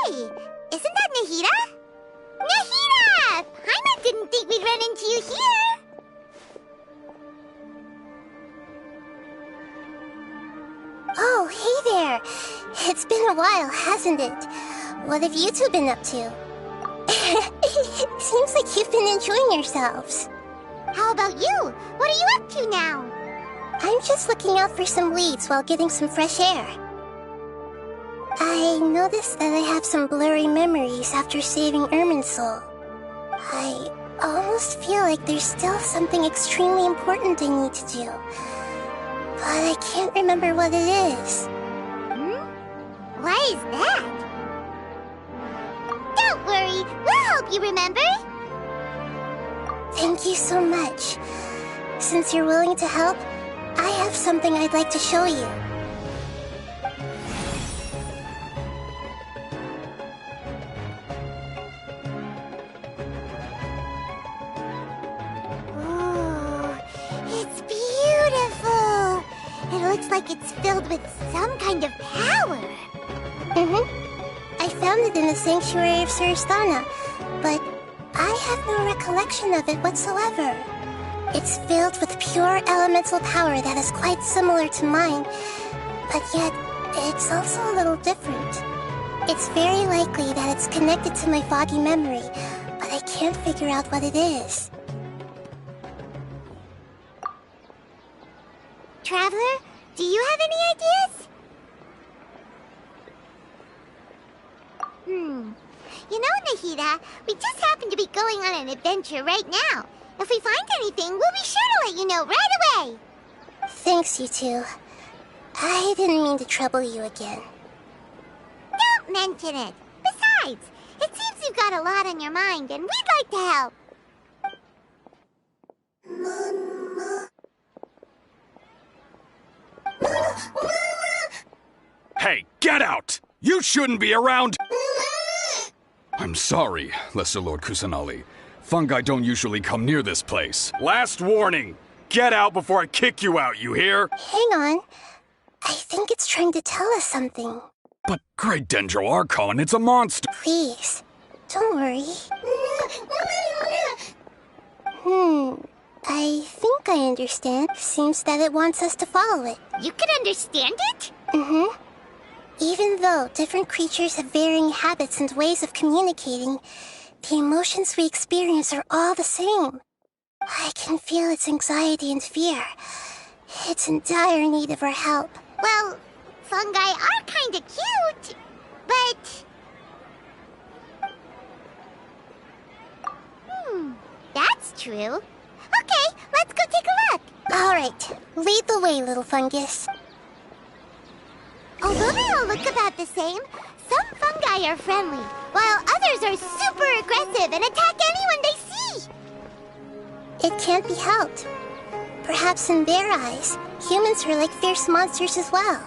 Hey, isn't that Nahida? Nahida! Paimon didn't think we'd run into you here. Oh, hey there. It's been a while, hasn't it? What have you two been up to? Seems like you've been enjoying yourselves. How about you? What are you up to now? I'm just looking out for some leads while getting some fresh air. I noticed that I have some blurry memories after saving Irminsul. I almost feel like there's still something extremely important I need to do. But I can't remember what it is. Why is that? Don't worry, we'll help you remember. Thank you so much. Since you're willing to help, I have something I'd like to show you. Ooh, it's beautiful. It looks like it's filled with some kind of power. I found it in the sanctuary of Suristana, but I have no recollection of it whatsoever. It's filled with pure elemental power that is quite similar to mine, but yet it's also a little different. It's very likely that it's connected to my foggy memory, but I can't figure out what it is. Traveler, do you have any ideas? You know, Nahida, we just happen to be going on an adventure right now. If we find anything, we'll be sure to let you know right away. Thanks, you two. I didn't mean to trouble you again. Don't mention it. Besides, it seems you've got a lot on your mind, and we'd like to help. Hey, get out! You shouldn't be around! I'm sorry, Lesser Lord Kusanali. Fungi don't usually come near this place. Last warning! Get out before I kick you out, you hear? Hang on. I think it's trying to tell us something. But Great Dendro Archon, it's a monster! Please, don't worry. I think I understand. Seems that it wants us to follow it. You can understand it? Even though different creatures have varying habits and ways of communicating, the emotions we experience are all the same. I can feel its anxiety and fear. It's in dire need of our help. Well, fungi are kinda cute, but... that's true. Okay, let's go take a look. Alright, lead the way, little fungus. Although they all look about the same, some fungi are friendly, while others are super aggressive and attack anyone they see. It can't be helped. Perhaps in their eyes, humans are like fierce monsters as well.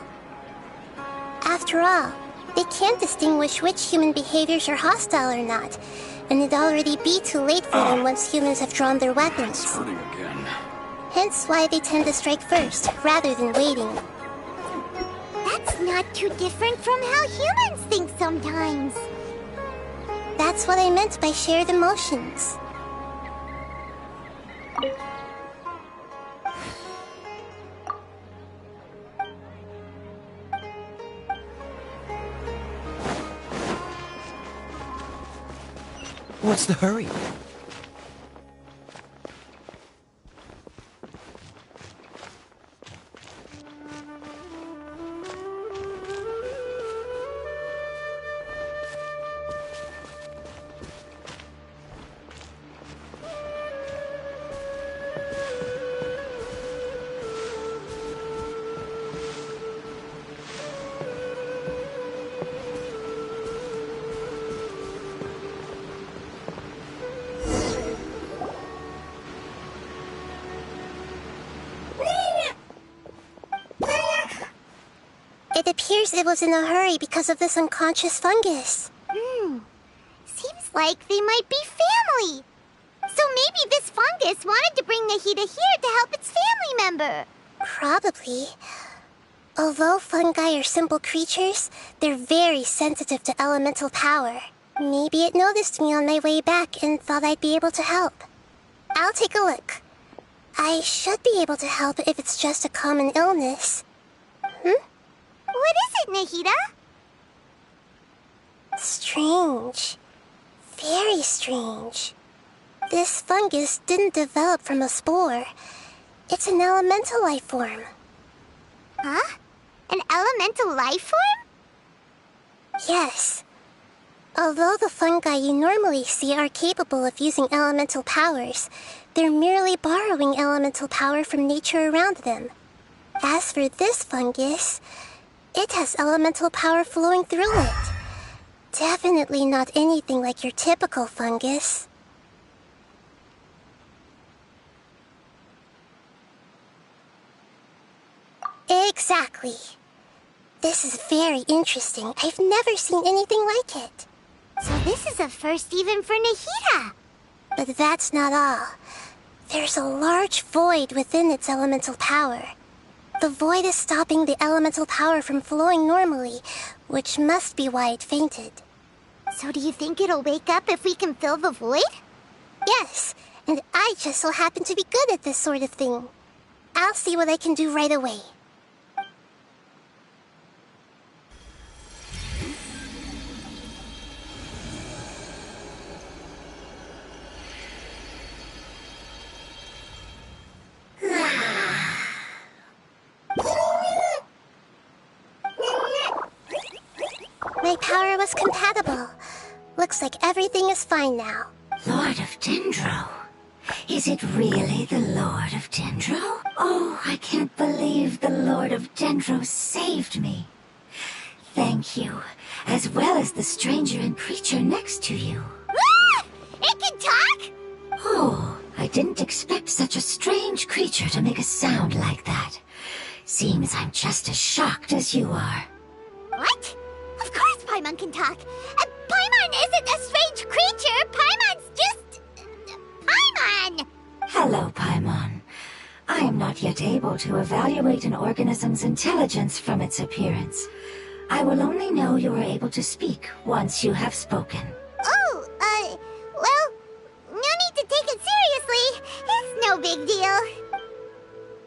After all, they can't distinguish which human behaviors are hostile or not, and it'd already be too late for them once humans have drawn their weapons. It's hurting again. Hence why they tend to strike first, rather than waiting. That's not too different from how humans think sometimes. That's what I meant by shared emotions. What's the hurry? It appears it was in a hurry because of this unconscious fungus. Seems like they might be family. So maybe this fungus wanted to bring Nahida here to help its family member. Probably. Although fungi are simple creatures, they're very sensitive to elemental power. Maybe it noticed me on my way back and thought I'd be able to help. I'll take a look. I should be able to help if it's just a common illness. What is it, Nahida? Strange. Very strange. This fungus didn't develop from a spore. It's an elemental life form. Huh? An elemental life form? Yes. Although the fungi you normally see are capable of using elemental powers, they're merely borrowing elemental power from nature around them. As for this fungus, it has elemental power flowing through it. Definitely not anything like your typical fungus. Exactly. This is very interesting. I've never seen anything like it. So this is a first even for Nahida. But that's not all. There's a large void within its elemental power. The void is stopping the elemental power from flowing normally, which must be why it fainted. So do you think it'll wake up if we can fill the void? Yes, and I just so happen to be good at this sort of thing. I'll see what I can do right away. My power was compatible. Looks like everything is fine now. Lord of Dendro? Is it really the Lord of Dendro? Oh, I can't believe the Lord of Dendro saved me. Thank you, as well as the stranger and creature next to you. Ah! It can talk? Oh, I didn't expect such a strange creature to make a sound like that. Seems I'm just as shocked as you are. What? Of course Paimon can talk. Paimon isn't a strange creature. Paimon's just... Paimon! Hello, Paimon. I am not yet able to evaluate an organism's intelligence from its appearance. I will only know you are able to speak once you have spoken. Oh, well, no need to take it seriously. It's no big deal.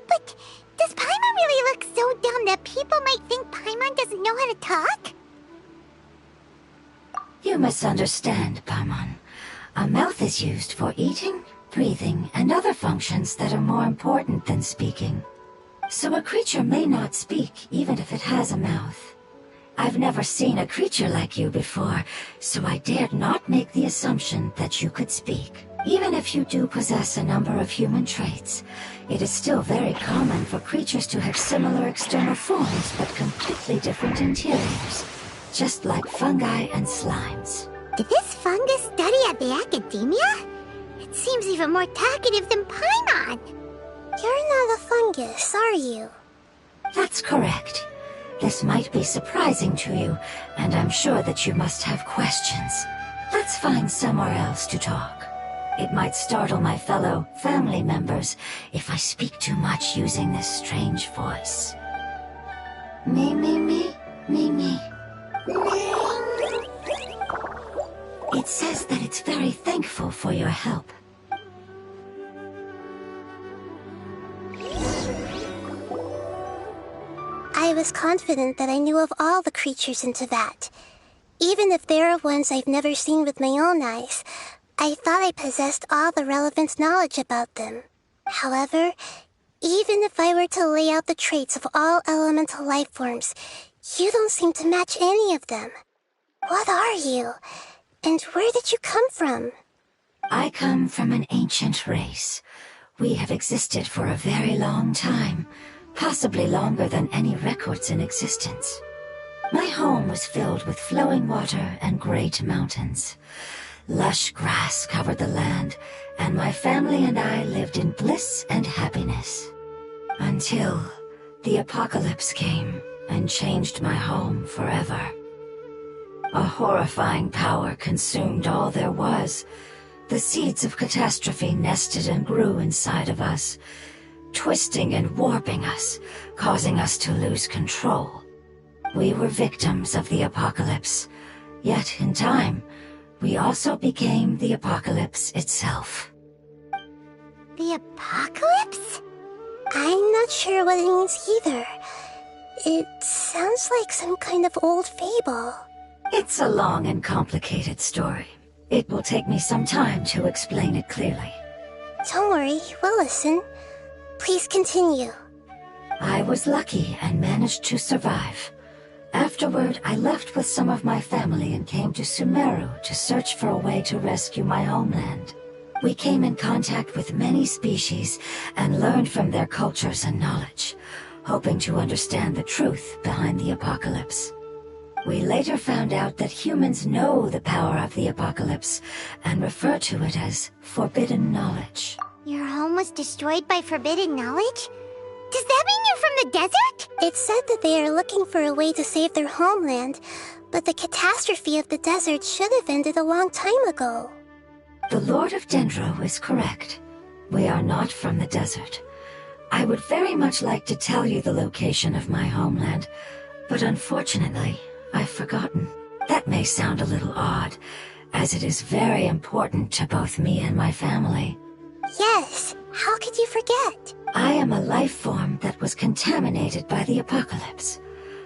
But does Paimon really look so dumb that people might think Paimon doesn't know how to talk? You misunderstand, Paimon. A mouth is used for eating, breathing, and other functions that are more important than speaking. So a creature may not speak even if it has a mouth. I've never seen a creature like you before, so I dared not make the assumption that you could speak. Even if you do possess a number of human traits, it is still very common for creatures to have similar external forms but completely different interiors, just like fungi and slimes. Did this fungus study at the academia? It seems even more talkative than Paimon. You're not a fungus, are you? That's correct. This might be surprising to you, and I'm sure that you must have questions. Let's find somewhere else to talk. It might startle my fellow family members if I speak too much using this strange voice. Me, me, me, me, me. It says that it's very thankful for your help. I was confident that I knew of all the creatures in Teyvat. Even if there are ones I've never seen with my own eyes, I thought I possessed all the relevant knowledge about them. However, even if I were to lay out the traits of all elemental life forms, you don't seem to match any of them. What are you? And where did you come from? I come from an ancient race. We have existed for a very long time, possibly longer than any records in existence. My home was filled with flowing water and great mountains. Lush grass covered the land, and my family and I lived in bliss and happiness. Until the apocalypse came and changed my home forever. A horrifying power consumed all there was. The seeds of catastrophe nested and grew inside of us. twisting and warping us, causing us to lose control. We were victims of the apocalypse, yet in time, we also became the apocalypse itself. The apocalypse? I'm not sure what it means either. It sounds like some kind of old fable. It's a long and complicated story. It will take me some time to explain it clearly. Don't worry, we'll listen. Please continue. I was lucky and managed to survive. Afterward, I left with some of my family and came to Sumeru to search for a way to rescue my homeland. We came in contact with many species and learned from their cultures and knowledge, hoping to understand the truth behind the apocalypse. We later found out that humans know the power of the apocalypse and refer to it as forbidden knowledge. Your home was destroyed by forbidden knowledge? Does that mean you're from the desert? It's said that they are looking for a way to save their homeland, but the catastrophe of the desert should have ended a long time ago. The Lord of Dendro is correct. We are not from the desert. I would very much like to tell you the location of my homeland, but unfortunately, I've forgotten. That may sound a little odd, as it is very important to both me and my family. Yes, how could you forget? I am a life form that was contaminated by the apocalypse.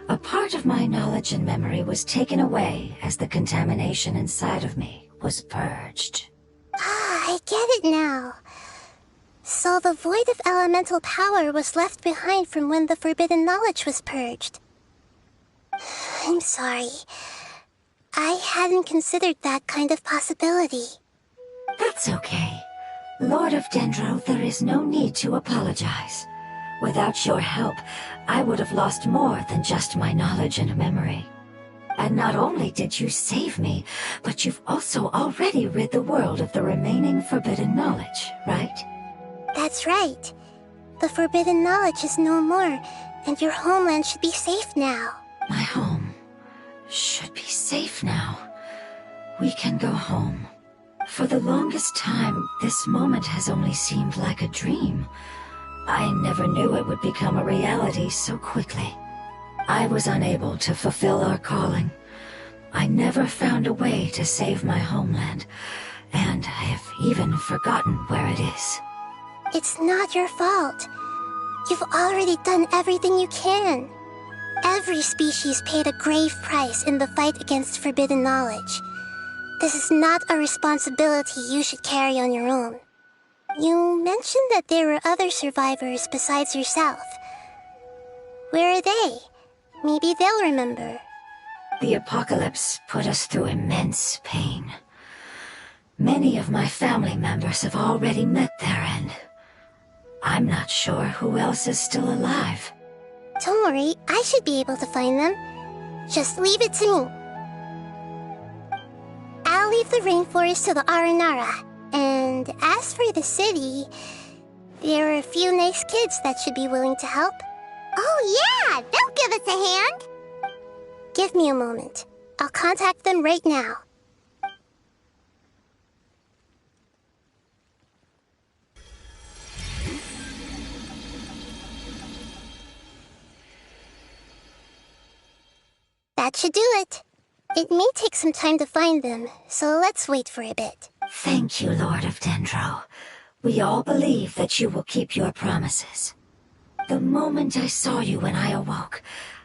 A part of my knowledge and memory was taken away as the contamination inside of me was purged. Ah, I get it now. So the void of elemental power was left behind from when the forbidden knowledge was purged. I'm sorry. I hadn't considered that kind of possibility. That's okay. Lord of Dendro, there is no need to apologize. Without your help, I would have lost more than just my knowledge and memory. And not only did you save me, but you've also already rid the world of the remaining forbidden knowledge, right? That's right. The forbidden knowledge is no more, and your homeland should be safe now. My home should be safe now. We can go home. For the longest time, this moment has only seemed like a dream. I never knew it would become a reality so quickly. I was unable to fulfill our calling. I never found a way to save my homeland, and I have even forgotten where it is. It's not your fault. You've already done everything you can. Every species paid a grave price in the fight against forbidden knowledge. This is not a responsibility you should carry on your own. You mentioned that there were other survivors besides yourself. Where are they? Maybe they'll remember. The apocalypse put us through immense pain. Many of my family members have already met their end. I'm not sure who else is still alive. Don't worry, I should be able to find them. Just leave it to me. I'll leave the rainforest to the Aranara. And as for the city, there are a few nice kids that should be willing to help. Oh yeah, they'll give us a hand. Give me a moment. I'll contact them right now. That should do it. It may take some time to find them, so let's wait for a bit. Thank you, Lord of Dendro. We all believe that you will keep your promises. The moment I saw you when I awoke,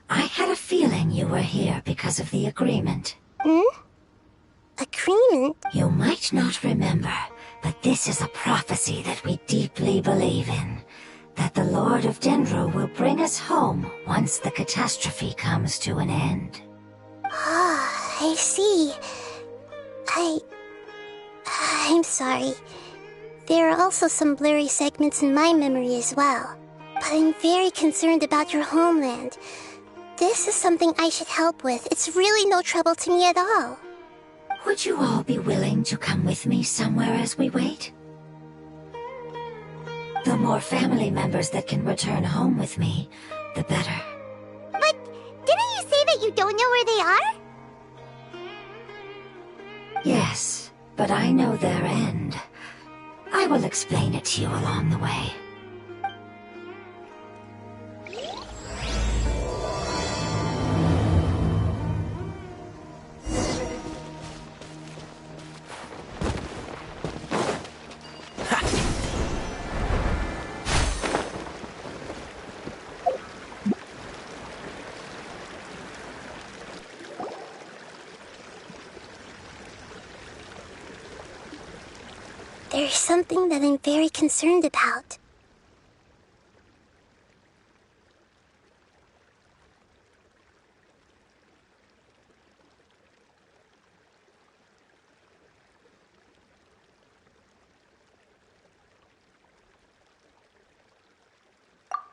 I had a feeling you were here because of the agreement. Agreement? You might not remember, but this is a prophecy that we deeply believe in. That the Lord of Dendro will bring us home once the catastrophe comes to an end. Ah, I see. I'm sorry. There are also some blurry segments in my memory as well. But I'm very concerned about your homeland. This is something I should help with. It's really no trouble to me at all. Would you all be willing to come with me somewhere as we wait? The more family members that can return home with me, the better. But didn't you say that you don't know where they are? Yes, but I know their end. I will explain it to you along the way. There's something that I'm very concerned about.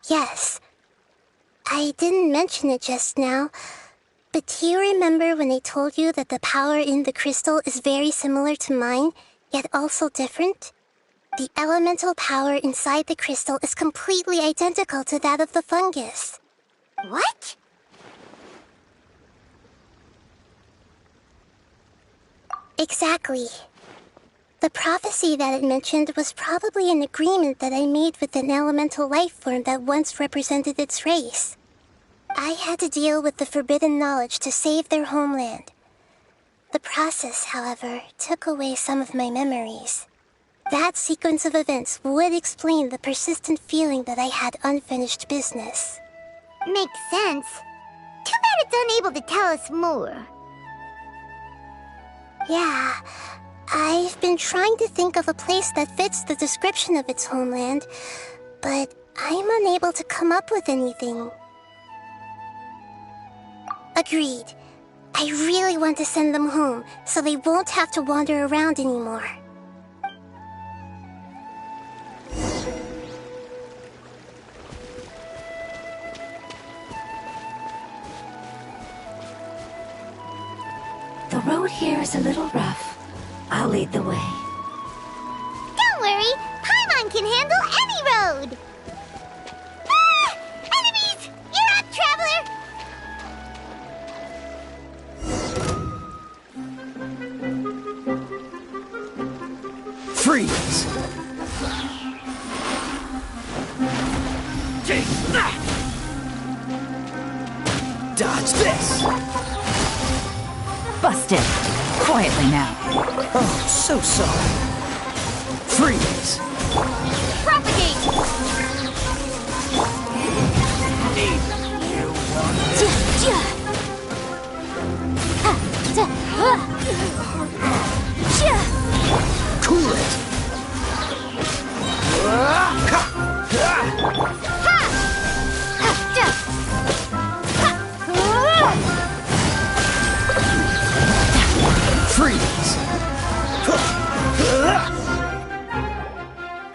Yes. I didn't mention it just now, but do you remember when I told you that the power in the crystal is very similar to mine, yet also different? The elemental power inside the crystal is completely identical to that of the fungus. What? Exactly. The prophecy that it mentioned was probably an agreement that I made with an elemental life form that once represented its race. I had to deal with the forbidden knowledge to save their homeland. The process, however, took away some of my memories. That sequence of events would explain the persistent feeling that I had unfinished business. Makes sense. Too bad it's unable to tell us more. Yeah, I've been trying to think of a place that fits the description of its homeland, but I'm unable to come up with anything. Agreed. I really want to send them home, so they won't have to wander around anymore. The road here is a little rough. I'll lead the way. Don't worry, Paimon can handle any road! Ah! Enemies! You're up, traveler! Freeze! Dodge this! Busted. Quietly now. Oh, so sorry. Freeze! Propagate! Cool it! Freeze!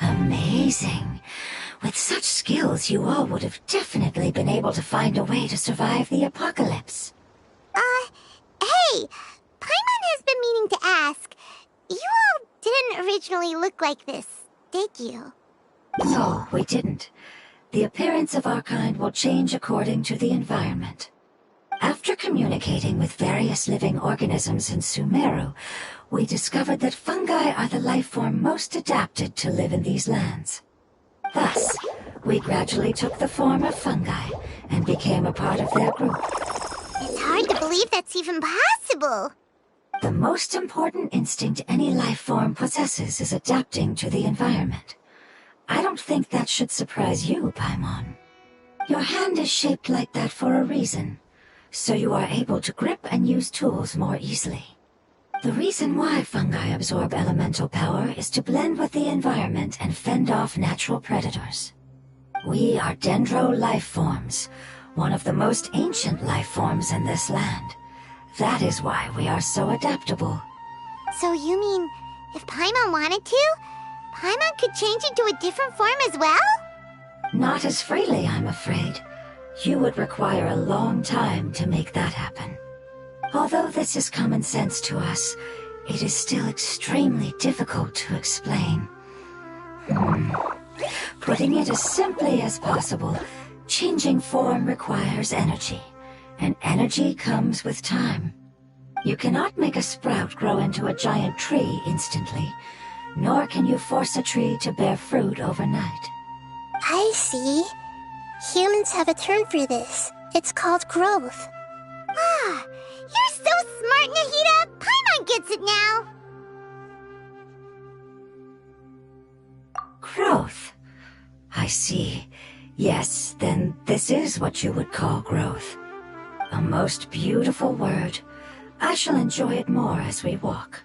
Amazing. With such skills, you all would have definitely been able to find a way to survive the apocalypse. Hey! Paimon has been meaning to ask. You all didn't originally look like this, did you? No, we didn't. The appearance of our kind will change according to the environment. After communicating with various living organisms in Sumeru, we discovered that fungi are the life form most adapted to live in these lands. Thus, we gradually took the form of fungi and became a part of their group. It's hard to believe that's even possible. The most important instinct any life form possesses is adapting to the environment. I don't think that should surprise you, Paimon. Your hand is shaped like that for a reason, so you are able to grip and use tools more easily. The reason why fungi absorb elemental power is to blend with the environment and fend off natural predators. We are dendro life forms, one of the most ancient life forms in this land. That is why we are so adaptable. So you mean, if Paimon wanted to, Paimon could change into a different form as well? Not as freely, I'm afraid. You would require a long time to make that happen. Although this is common sense to us, it is still extremely difficult to explain. Putting it as simply as possible, changing form requires energy, and energy comes with time. You cannot make a sprout grow into a giant tree instantly, nor can you force a tree to bear fruit overnight. I see. Humans have a term for this. It's called growth. Ah, you're so smart, Nahida! Paimon gets it now! Growth. I see. Yes, then this is what you would call growth. A most beautiful word. I shall enjoy it more as we walk.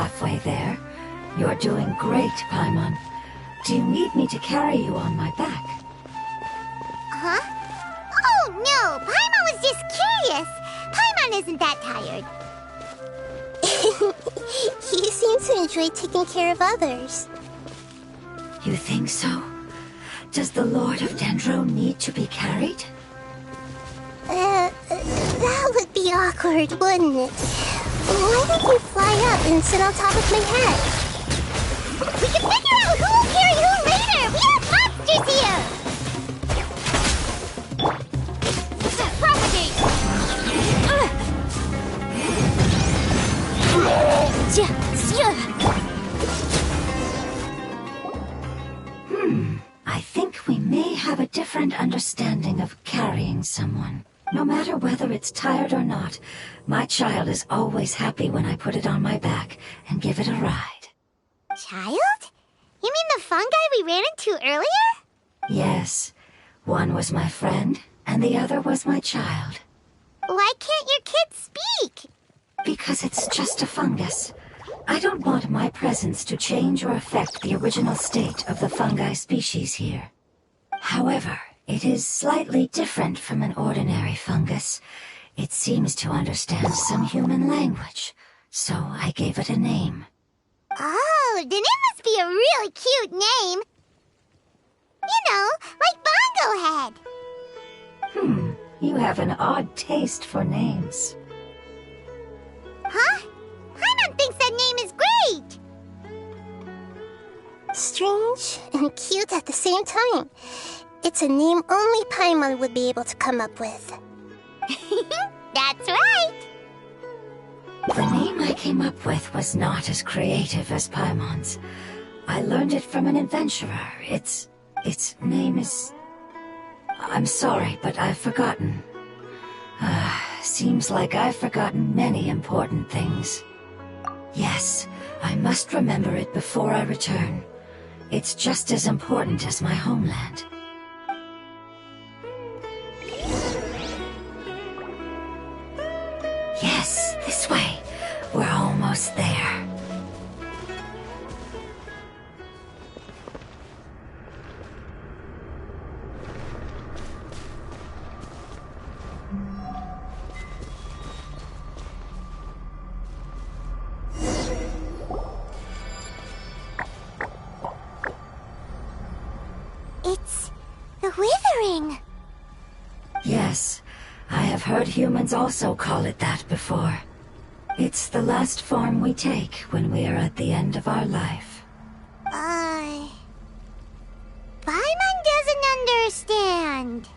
halfway there. You're doing great, Paimon. Do you need me to carry you on my back? Huh? Oh, no! Paimon was just curious! Paimon isn't that tired. You seem to enjoy taking care of others. You think so? Does the Lord of Dendro need to be carried? That would be awkward, wouldn't it? Why don't you fly up and sit on top of my head? We can figure out who will carry who later! We have monsters here! Propagate! I think we may have a different understanding of carrying someone. No matter whether it's tired or not, my child is always happy when I put it on my back and give it a ride. Child? You mean the fungi we ran into earlier? Yes. One was my friend, and the other was my child. Why can't your kid speak? Because it's just a fungus. I don't want my presence to change or affect the original state of the fungi species here. However, it is slightly different from an ordinary fungus. It seems to understand some human language, so I gave it a name. Oh, then it must be a really cute name. You know, like Bongo Head. You have an odd taste for names. Huh? Paimon thinks that name is great! Strange and cute at the same time. It's a name only Paimon would be able to come up with. That's right! The name I came up with was not as creative as Paimon's. I learned it from an adventurer. Its name is... I'm sorry, but I've forgotten. Seems like I've forgotten many important things. Yes, I must remember it before I return. It's just as important as my homeland. Yes, this way. We're almost there. It's the Withering. Yes, I have heard humans also call it that before. It's the last form we take when we are at the end of our life. Paimon doesn't understand.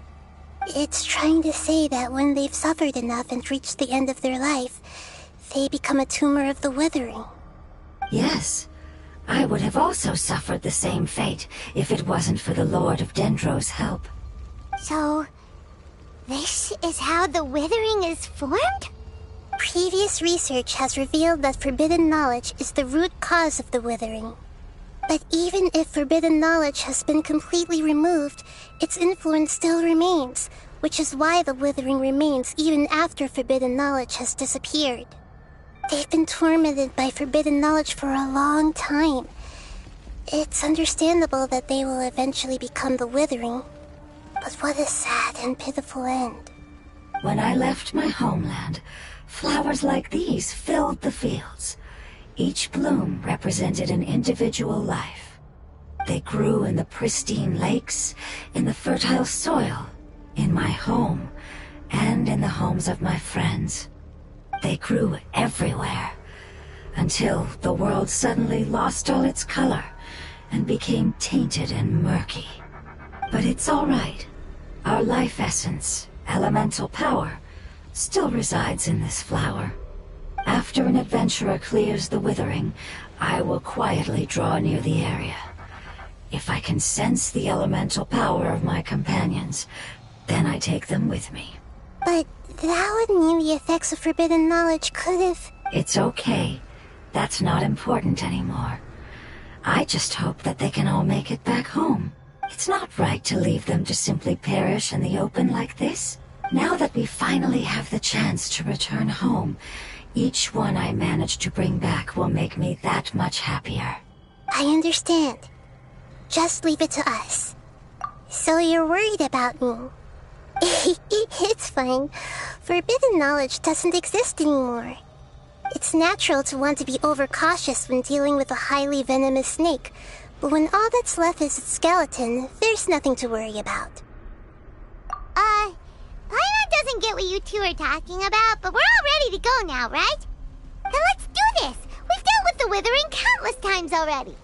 It's trying to say that when they've suffered enough and reached the end of their life, they become a tumor of the Withering. Yes, I would have also suffered the same fate if it wasn't for the Lord of Dendro's help. So, this is how the Withering is formed? Previous research has revealed that forbidden knowledge is the root cause of the Withering. But even if forbidden knowledge has been completely removed, its influence still remains, which is why the Withering remains even after forbidden knowledge has disappeared. They've been tormented by forbidden knowledge for a long time. It's understandable that they will eventually become the Withering. But what a sad and pitiful end. When I left my homeland, flowers like these filled the fields. Each bloom represented an individual life. They grew in the pristine lakes, in the fertile soil, in my home, and in the homes of my friends. They grew everywhere, until the world suddenly lost all its color and became tainted and murky. But it's all right. Our life essence, elemental power, still resides in this flower. After an adventurer clears the Withering, I will quietly draw near the area. If I can sense the elemental power of my companions, then I take them with me. But that would mean the effects of forbidden knowledge could have... It's okay. That's not important anymore. I just hope that they can all make it back home. It's not right to leave them to simply perish in the open like this. Now that we finally have the chance to return home, Each one I manage to bring back will make me that much happier. I understand. Just leave it to us. So you're worried about me? It's fine. Forbidden knowledge doesn't exist anymore. It's natural to want to be overcautious when dealing with a highly venomous snake, but when all that's left is its skeleton, there's nothing to worry about. Paimon doesn't get what you two are talking about, but we're all ready to go now, right? Then let's do this! We've dealt with the Withering countless times already!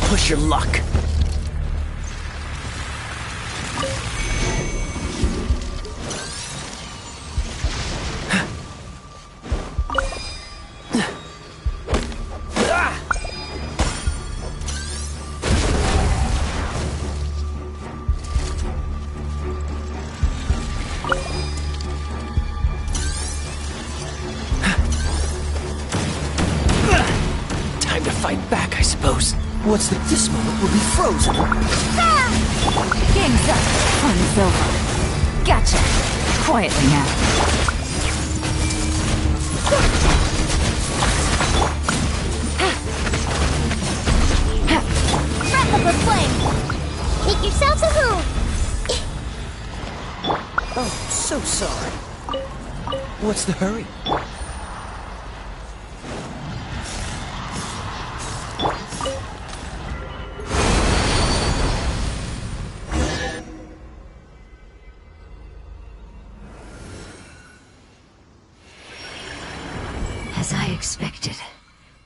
Push your luck. Time to fight back, I suppose. What's that? This moment will be frozen. Gang's up. Fun's over. Gotcha. Quietly now. Wrap up a flame! Make yourselves at home! Oh, so sorry. What's the hurry? As I expected,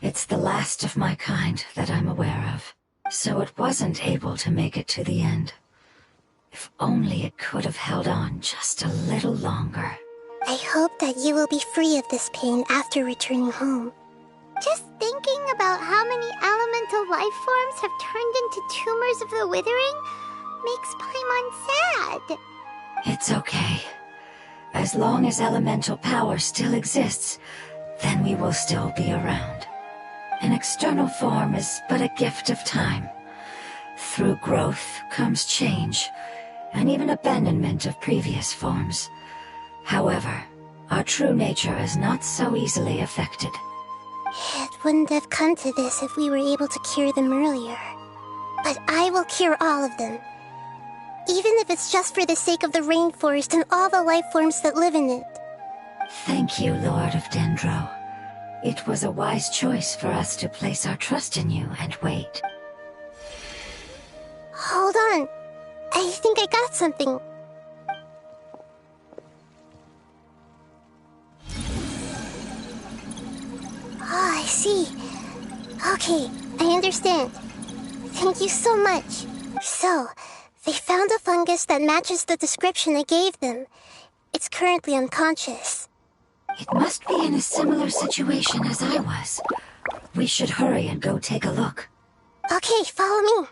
it's the last of my kind that I'm aware of, so it wasn't able to make it to the end. If only it could have held on just a little longer. I hope that you will be free of this pain after returning home. Just thinking about how many elemental life forms have turned into tumors of the Withering makes Paimon sad. It's okay. As long as elemental power still exists, then we will still be around. An external form is but a gift of time. Through growth comes change, and even abandonment of previous forms. However, our true nature is not so easily affected. It wouldn't have come to this if we were able to cure them earlier. But I will cure all of them. Even if it's just for the sake of the rainforest and all the life forms that live in it. Thank you, Lord of Dendro. It was a wise choice for us to place our trust in you and wait. Hold on. I think I got something. Oh, I see. Okay, I understand. Thank you so much. So, they found a fungus that matches the description I gave them. It's currently unconscious. It must be in a similar situation as I was. We should hurry and go take a look. Okay, follow me.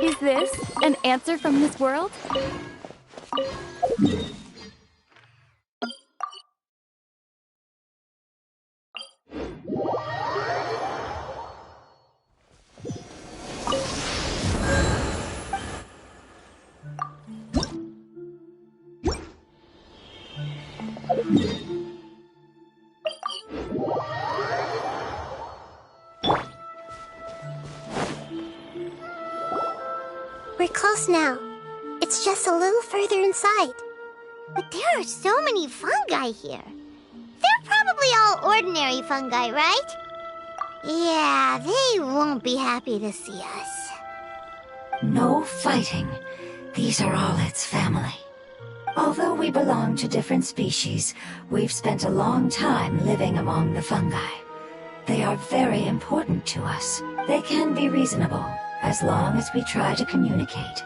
Is this an answer from this world? We're close now. It's just a little further inside. But there are so many fungi here. They're probably all ordinary fungi, right? Yeah, they won't be happy to see us. No fighting. These are all its family. Although we belong to different species, we've spent a long time living among the fungi. They are very important to us. They can be reasonable, as long as we try to communicate.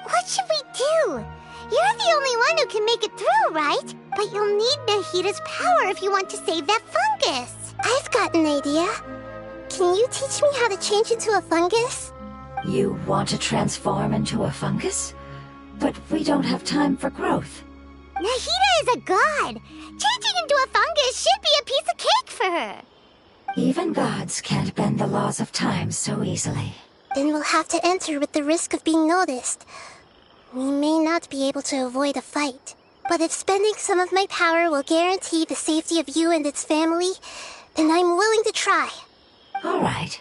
What should we do? You're the only one who can make it through, right? But you'll need Nahida's power if you want to save that fungus. I've got an idea. Can you teach me how to change into a fungus? You want to transform into a fungus? But we don't have time for growth. Nahida is a god. Changing into a fungus should be a piece of cake for her. Even gods can't bend the laws of time so easily. Then we'll have to enter with the risk of being noticed. We may not be able to avoid a fight, but if spending some of my power will guarantee the safety of you and its family, then I'm willing to try. All right.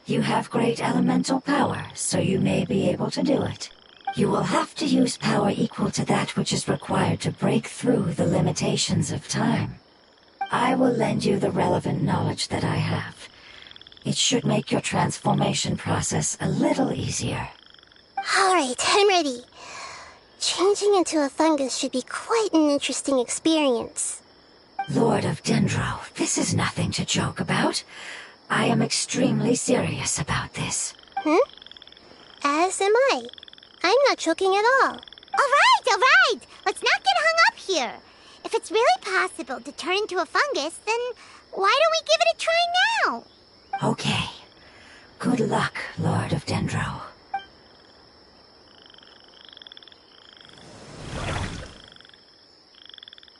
You have great elemental power, so you may be able to do it. You will have to use power equal to that which is required to break through the limitations of time. I will lend you the relevant knowledge that I have. It should make your transformation process a little easier. Alright, I'm ready. Changing into a fungus should be quite an interesting experience. Lord of Dendro, this is nothing to joke about. I am extremely serious about this. As am I. I'm not joking at all. All right. Let's not get hung up here. If it's really possible to turn into a fungus, then why don't we give it a try now? Okay. Good luck, Lord of Dendro.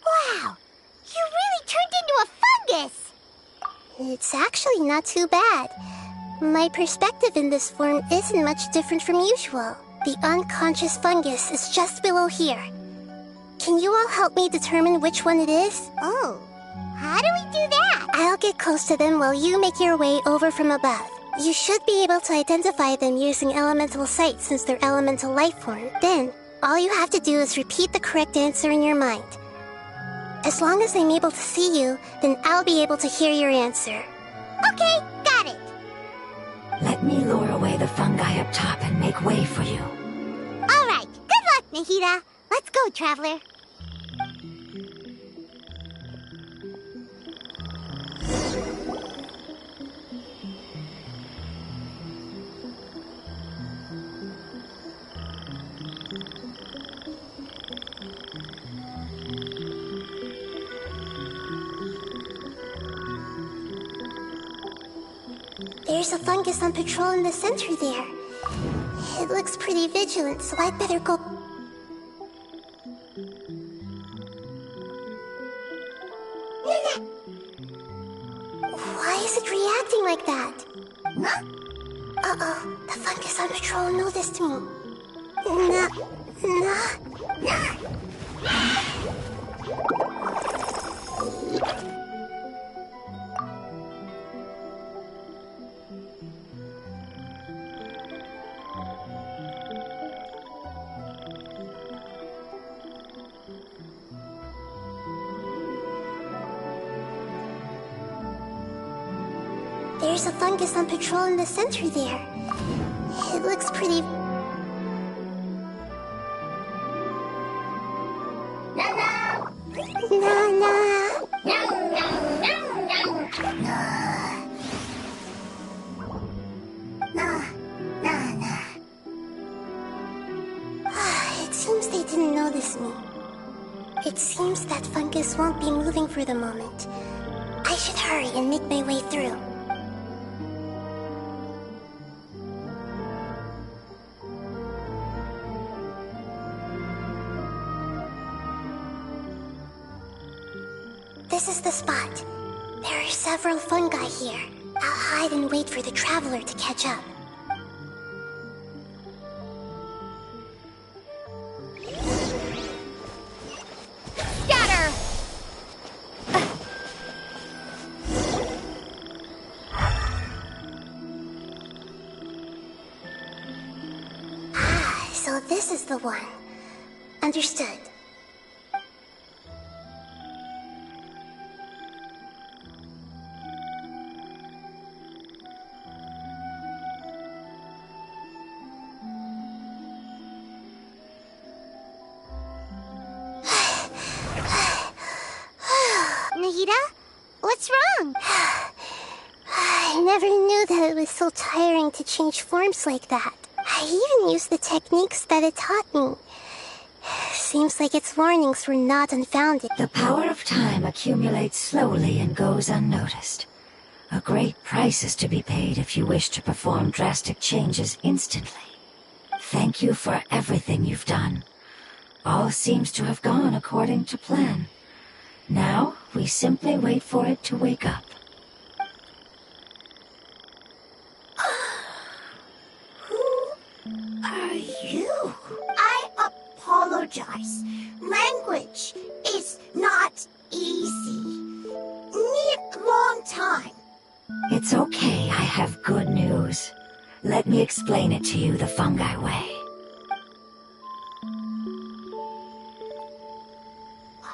Wow! You really turned into a fungus! It's actually not too bad. My perspective in this form isn't much different from usual. The unconscious fungus is just below here. Can you all help me determine which one it is? Oh, how do we do that? I'll get close to them while you make your way over from above. You should be able to identify them using elemental sight since they're elemental life form. Then, all you have to do is repeat the correct answer in your mind. As long as I'm able to see you, then I'll be able to hear your answer. Okay, got it. Let me lure away the fungi up top and make way for you. All right, good luck, Nahida. Let's go, Traveler. There's a fungus on patrol in the center there. It looks pretty vigilant, so I'd better go. Why is it reacting like that? Uh-oh, the fungus on patrol noticed me. There's a fungus on patrol in the center there. It looks pretty... It seems they didn't notice me. It seems that fungus won't be moving for the moment. I should hurry and make my way through. This is the spot. There are several fungi here. I'll hide and wait for the traveler to catch up. Scatter! So this is the one. Understood. Nahida? What's wrong? I never knew that it was so tiring to change forms like that. I even used the techniques that it taught me. Seems like its warnings were not unfounded. The power of time accumulates slowly and goes unnoticed. A great price is to be paid if you wish to perform drastic changes instantly. Thank you for everything you've done. All seems to have gone according to plan. Now, we simply wait for it to wake up. Who are you? I apologize. Language is not easy. Need long time. It's okay, I have good news. Let me explain it to you the fungi way.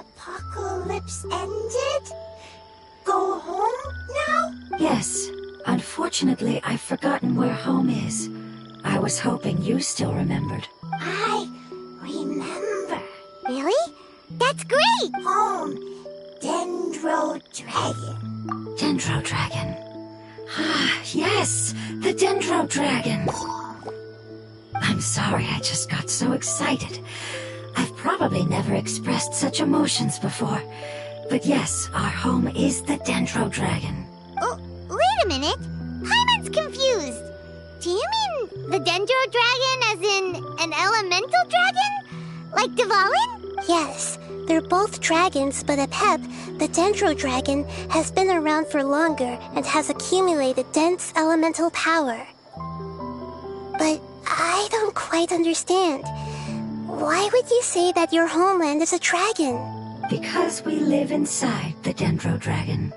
Apocalypse ended? Go home now? Yes. Unfortunately, I've forgotten where home is. I was hoping you still remembered. I remember. Really? That's great! Home, Dendro Dragon. Dendro Dragon. Ah, yes! The Dendro Dragon! I'm sorry, I just got so excited. I've probably never expressed such emotions before. But yes, our home is the Dendro Dragon. Oh, wait a minute. Paimon's confused. Do you mean the Dendro Dragon as in an elemental dragon? Like Dvalin? Yes, they're both dragons, but Apep, the Dendro Dragon, has been around for longer and has accumulated dense elemental power. But I don't quite understand. Why would you say that your homeland is a dragon? Because we live inside the Dendro Dragon.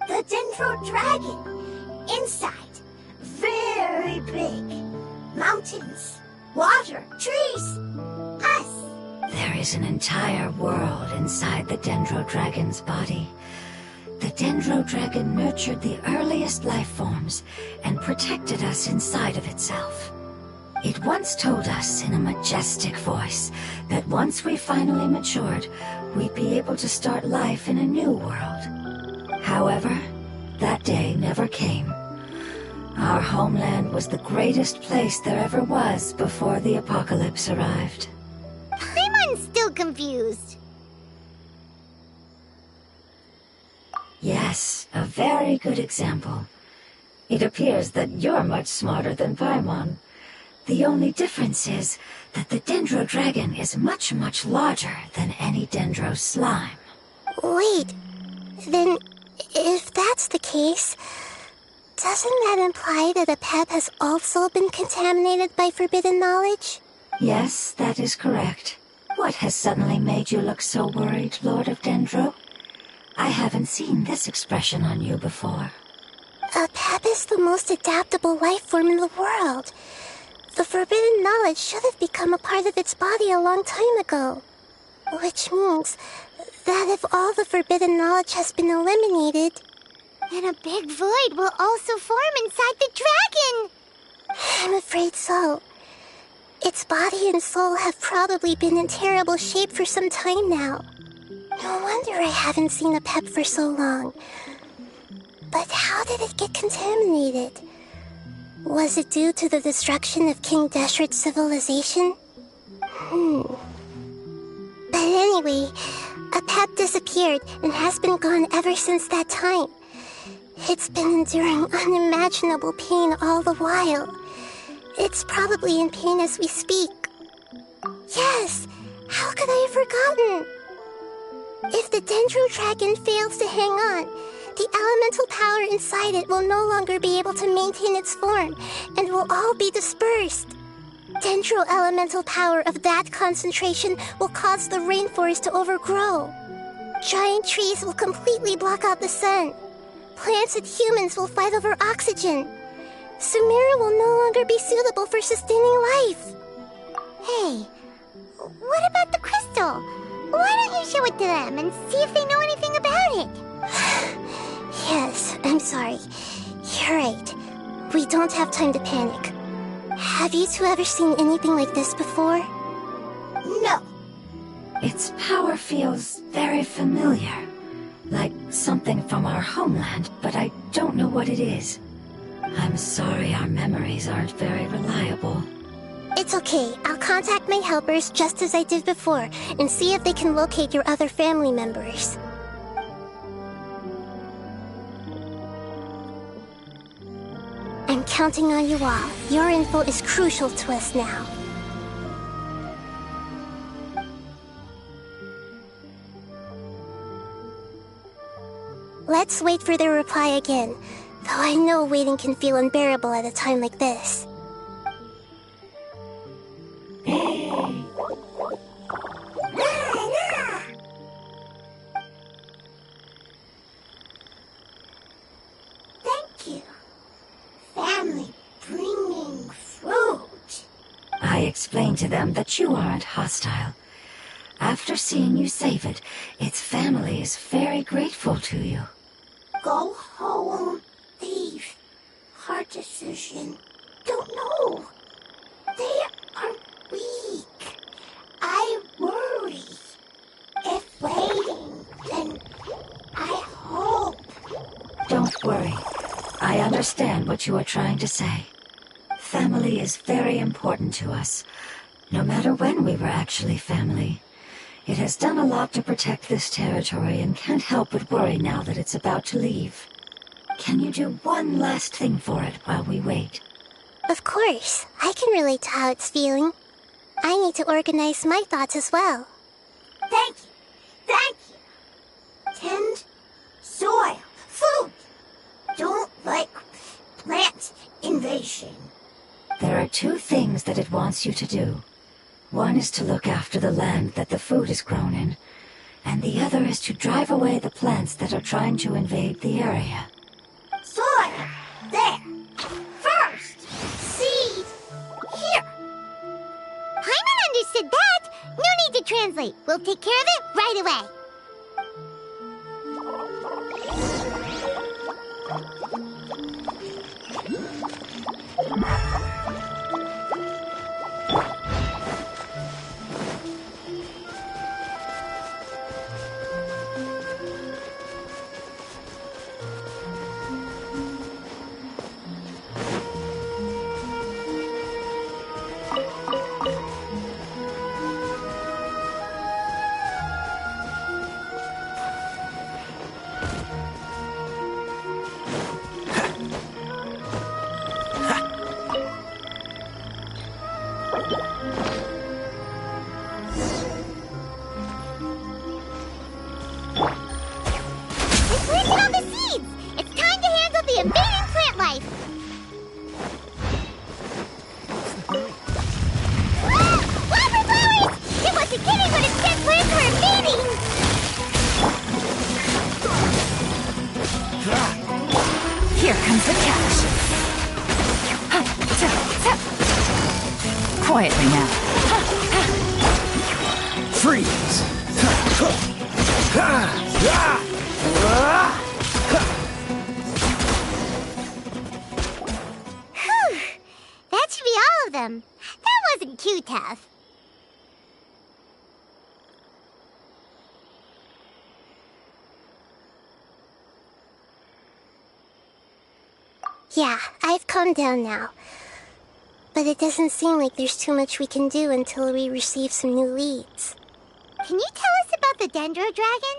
The Dendro Dragon. Inside. Very big. Mountains. Water. Trees. Us. There is an entire world inside the Dendro Dragon's body. The Dendro Dragon nurtured the earliest life forms and protected us inside of itself. It once told us in a majestic voice that once we finally matured, we'd be able to start life in a new world. However, that day never came. Our homeland was the greatest place there ever was before the apocalypse arrived. Paimon's still confused. Yes, a very good example. It appears that you're much smarter than Paimon. The only difference is that the Dendro Dragon is much, much larger than any Dendro slime. Wait, then if that's the case, doesn't that imply that Apep has also been contaminated by forbidden knowledge? Yes, that is correct. What has suddenly made you look so worried, Lord of Dendro? I haven't seen this expression on you before. Apep is the most adaptable life form in the world. The forbidden knowledge should have become a part of its body a long time ago. Which means that if all the forbidden knowledge has been eliminated, then a big void will also form inside the dragon! I'm afraid so. Its body and soul have probably been in terrible shape for some time now. No wonder I haven't seen Apep for so long. But how did it get contaminated? Was it due to the destruction of King Deshret's civilization? But anyway, Apep disappeared and has been gone ever since that time. It's been enduring unimaginable pain all the while. It's probably in pain as we speak. Yes! How could I have forgotten? If the Dendro Dragon fails to hang on, the elemental power inside it will no longer be able to maintain its form and will all be dispersed. Dendro elemental power of that concentration will cause the rainforest to overgrow. Giant trees will completely block out the sun. Plants and humans will fight over oxygen. Sumeru will no longer be suitable for sustaining life. Hey, what about the crystal? Why don't you show it to them and see if they know anything about it? Yes, I'm sorry. You're right. We don't have time to panic. Have you two ever seen anything like this before? No. Its power feels very familiar. Like something from our homeland, but I don't know what it is. I'm sorry our memories aren't very reliable. It's okay. I'll contact my helpers just as I did before and see if they can locate your other family members. I'm counting on you all. Your info is crucial to us now. Let's wait for their reply again, though I know waiting can feel unbearable at a time like this. Thank you. Family bringing fruit. I explained to them that you aren't hostile. After seeing you save it, its family is very grateful to you. Go home, leave. Hard decision. Don't know. They are weak. I worry. If waiting, then I hope. Don't worry. I understand what you are trying to say. Family is very important to us, no matter when we were actually family. It has done a lot to protect this territory and can't help but worry now that it's about to leave. Can you do one last thing for it while we wait? Of course. I can relate to how it's feeling. I need to organize my thoughts as well. Thank you. Thank you. Tend soil, food. Don't like plant invasion. There are two things that it wants you to do. One is to look after the land that the food is grown in, and the other is to drive away the plants that are trying to invade the area. Soil, there. First, seed, here. Paimon understood that! No need to translate. We'll take care of it right away. Here comes the catch. Quietly now. Freeze! Whew. That should be all of them. That wasn't too tough. Yeah, I've calmed down now. But it doesn't seem like there's too much we can do until we receive some new leads. Can you tell us about the Dendro Dragon?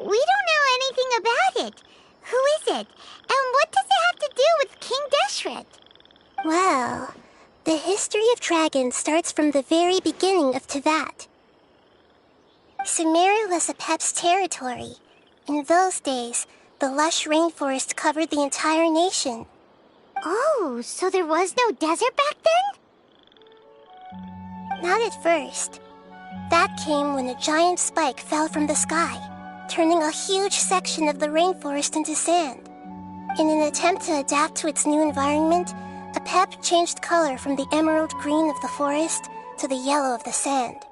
We don't know anything about it. Who is it? And what does it have to do with King Deshret? Well, the history of dragons starts from the very beginning of Teyvat. Sumeru was Apep's territory. In those days, the lush rainforest covered the entire nation. Oh, so there was no desert back then? Not at first. That came when a giant spike fell from the sky, turning a huge section of the rainforest into sand. In an attempt to adapt to its new environment, Apep changed color from the emerald green of the forest to the yellow of the sand.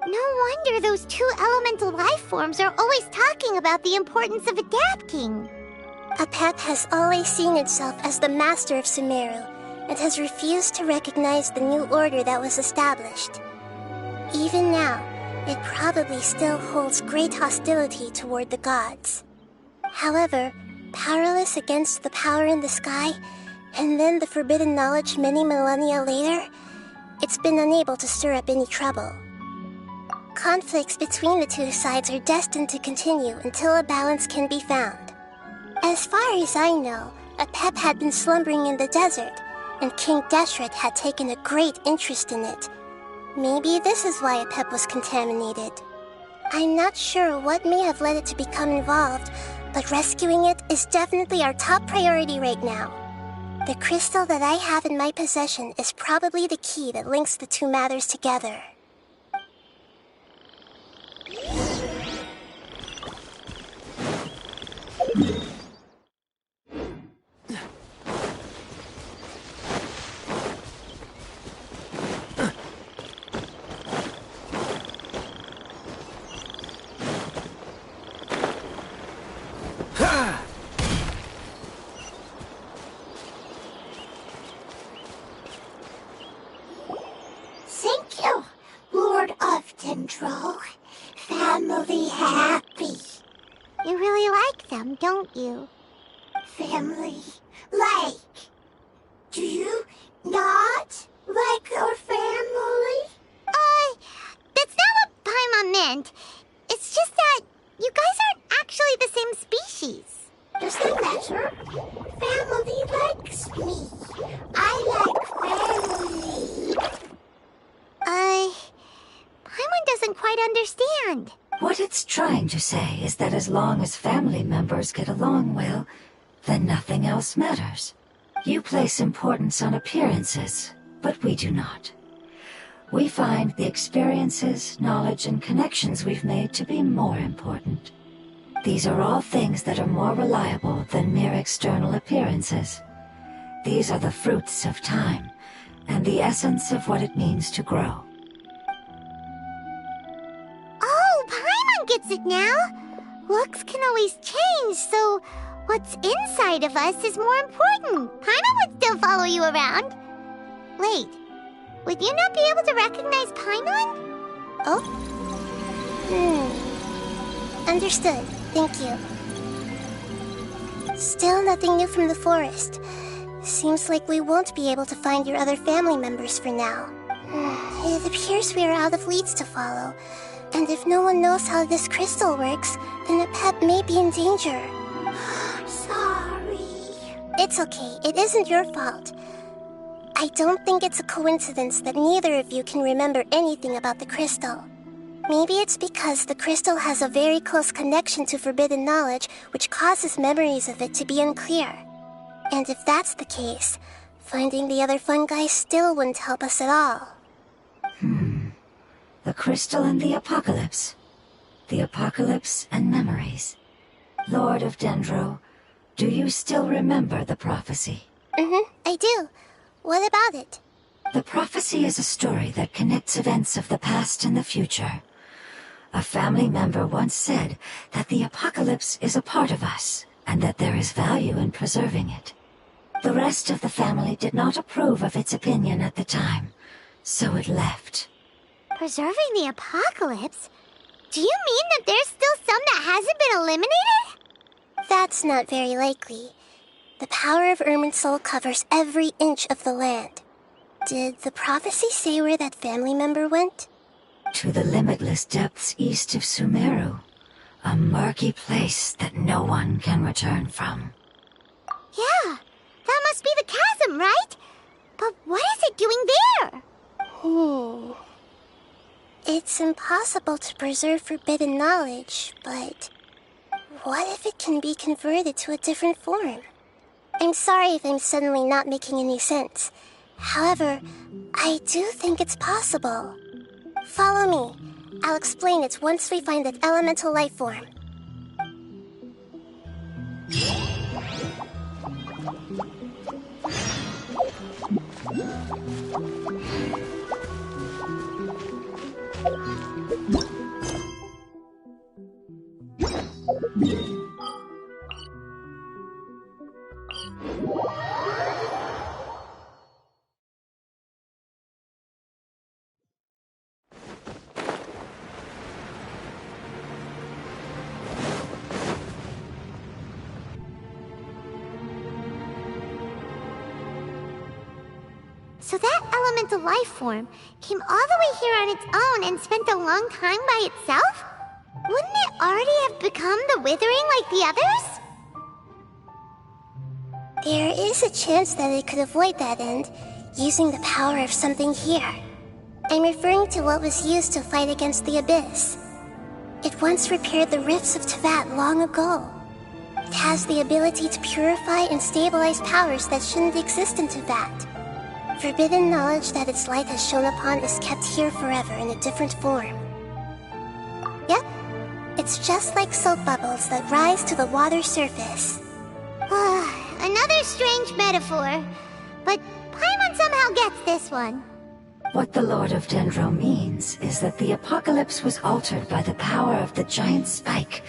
No wonder those two elemental life forms are always talking about the importance of adapting. Apep has always seen itself as the master of Sumeru, and has refused to recognize the new order that was established. Even now, it probably still holds great hostility toward the gods. However, powerless against the power in the sky, and then the forbidden knowledge many millennia later, it's been unable to stir up any trouble. Conflicts between the two sides are destined to continue until a balance can be found. As far as I know, Apep had been slumbering in the desert, and King Deshret had taken a great interest in it. Maybe this is why Apep was contaminated. I'm not sure what may have led it to become involved, but rescuing it is definitely our top priority right now. The crystal that I have in my possession is probably the key that links the two matters together. Thank you, Lord of Dendro. Family happy. You really like them, don't you? Family like. Do you not like our family? That's not what Paimon meant. It's just that you guys aren't actually the same species. Does that matter? Family likes me. I like family. Paimon doesn't quite understand. What it's trying to say is that as long as family members get along well, then nothing else matters. You place importance on appearances, but we do not. We find the experiences, knowledge, and connections we've made to be more important. These are all things that are more reliable than mere external appearances. These are the fruits of time, and the essence of what it means to grow. Oh, Paimon gets it now. Looks can always change, so what's inside of us is more important. Paimon would still follow you around. Wait, would you not be able to recognize Paimon? Oh? Understood. Thank you. Still nothing new from the forest. Seems like we won't be able to find your other family members for now. It appears we are out of leads to follow. And if no one knows how this crystal works, then Apep may be in danger. Sorry. It's okay. It isn't your fault. I don't think it's a coincidence that neither of you can remember anything about the crystal. Maybe it's because the crystal has a very close connection to forbidden knowledge, which causes memories of it to be unclear. And if that's the case, finding the other fungi still wouldn't help us at all. The crystal and the apocalypse. The apocalypse and memories. Lord of Dendro, do you still remember the prophecy? I do. What about it? The prophecy is a story that connects events of the past and the future. A family member once said that the apocalypse is a part of us, and that there is value in preserving it. The rest of the family did not approve of its opinion at the time, so it left. Preserving the apocalypse? Do you mean that there's still some that hasn't been eliminated? That's not very likely. The power of Irminsul covers every inch of the land. Did the prophecy say where that family member went? To the limitless depths east of Sumeru. A murky place that no one can return from. Yeah, that must be the chasm, right? But what is it doing there? It's impossible to preserve forbidden knowledge, but what if it can be converted to a different form? I'm sorry if I'm suddenly not making any sense. However, I do think it's possible. Follow me. I'll explain it once we find that elemental life form. So that elemental life form came all the way here on its own and spent a long time by itself? Wouldn't it already have become the Withering like the others? There is a chance that it could avoid that end, using the power of something here. I'm referring to what was used to fight against the Abyss. It once repaired the rifts of Teyvat long ago. It has the ability to purify and stabilize powers that shouldn't exist in Teyvat. Forbidden knowledge that its light has shone upon is kept here forever in a different form. Yep, it's just like soap bubbles that rise to the water surface. Another strange metaphor, but Paimon somehow gets this one. What the Lord of Dendro means is that the apocalypse was altered by the power of the giant spike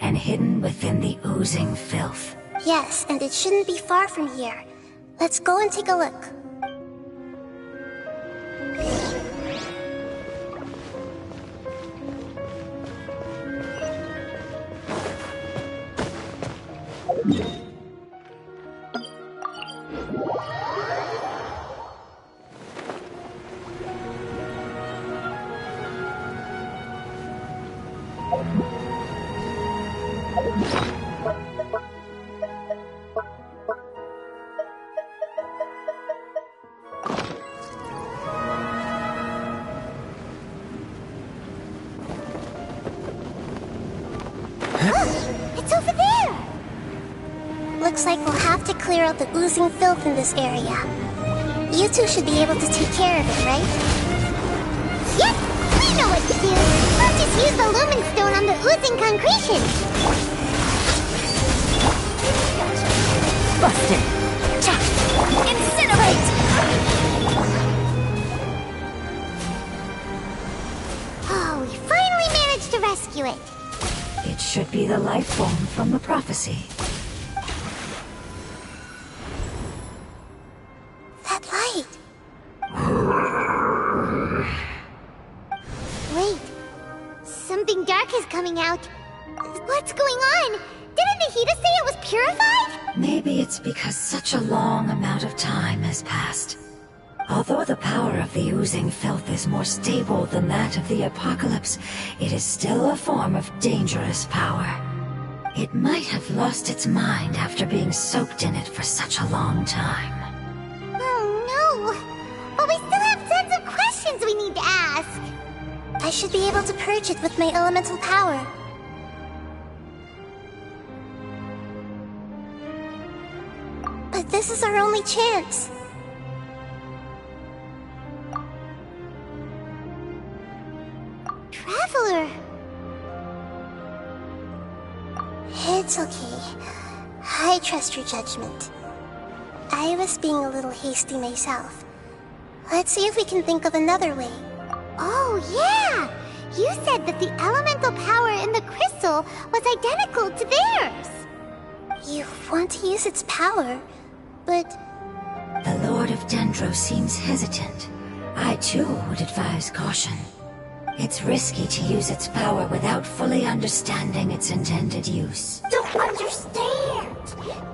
and hidden within the oozing filth. Yes, and it shouldn't be far from here. Let's go and take a look. It's over there! Looks like we'll have to clear out the oozing filth in this area. You two should be able to take care of it, right? Yep, we know what to do. We'll just use the Lumen Stone on the oozing concretion. Busted. Check. Incinerate! Oh, we finally managed to rescue it. It should be the life form from the prophecy. That light! Wait, something dark is coming out. What's going on? Didn't Nahida say it was purified? Maybe it's because such a long amount of time has passed. Although the power of the oozing filth is more stable than that of the apocalypse, it is still a form of dangerous power. It might have lost its mind after being soaked in it for such a long time. Oh no! But we still have tons of questions we need to ask. I should be able to purge it with my elemental power. But this is our only chance. Traveler! It's okay. I trust your judgment. I was being a little hasty myself. Let's see if we can think of another way. Oh yeah! You said that the elemental power in the crystal was identical to theirs! You want to use its power, but... The Lord of Dendro seems hesitant. I too would advise caution. It's risky to use its power without fully understanding its intended use. Don't understand.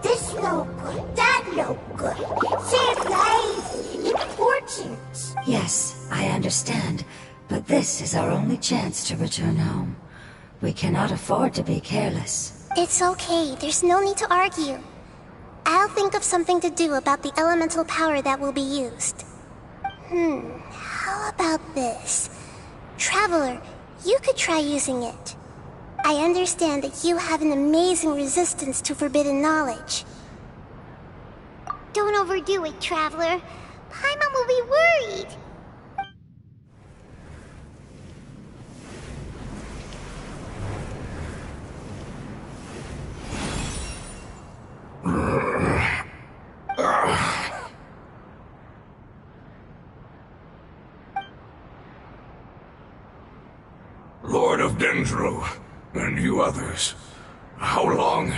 This no good, that no good. Save lives. Important. Yes, I understand, but this is our only chance to return home. We cannot afford to be careless. It's okay, there's no need to argue. I'll think of something to do about the elemental power that will be used. How about this? Traveler, you could try using it. I understand that you have an amazing resistance to forbidden knowledge. Don't overdo it, Traveler. Paimon will be worried. Lord of Dendro, and you others. How long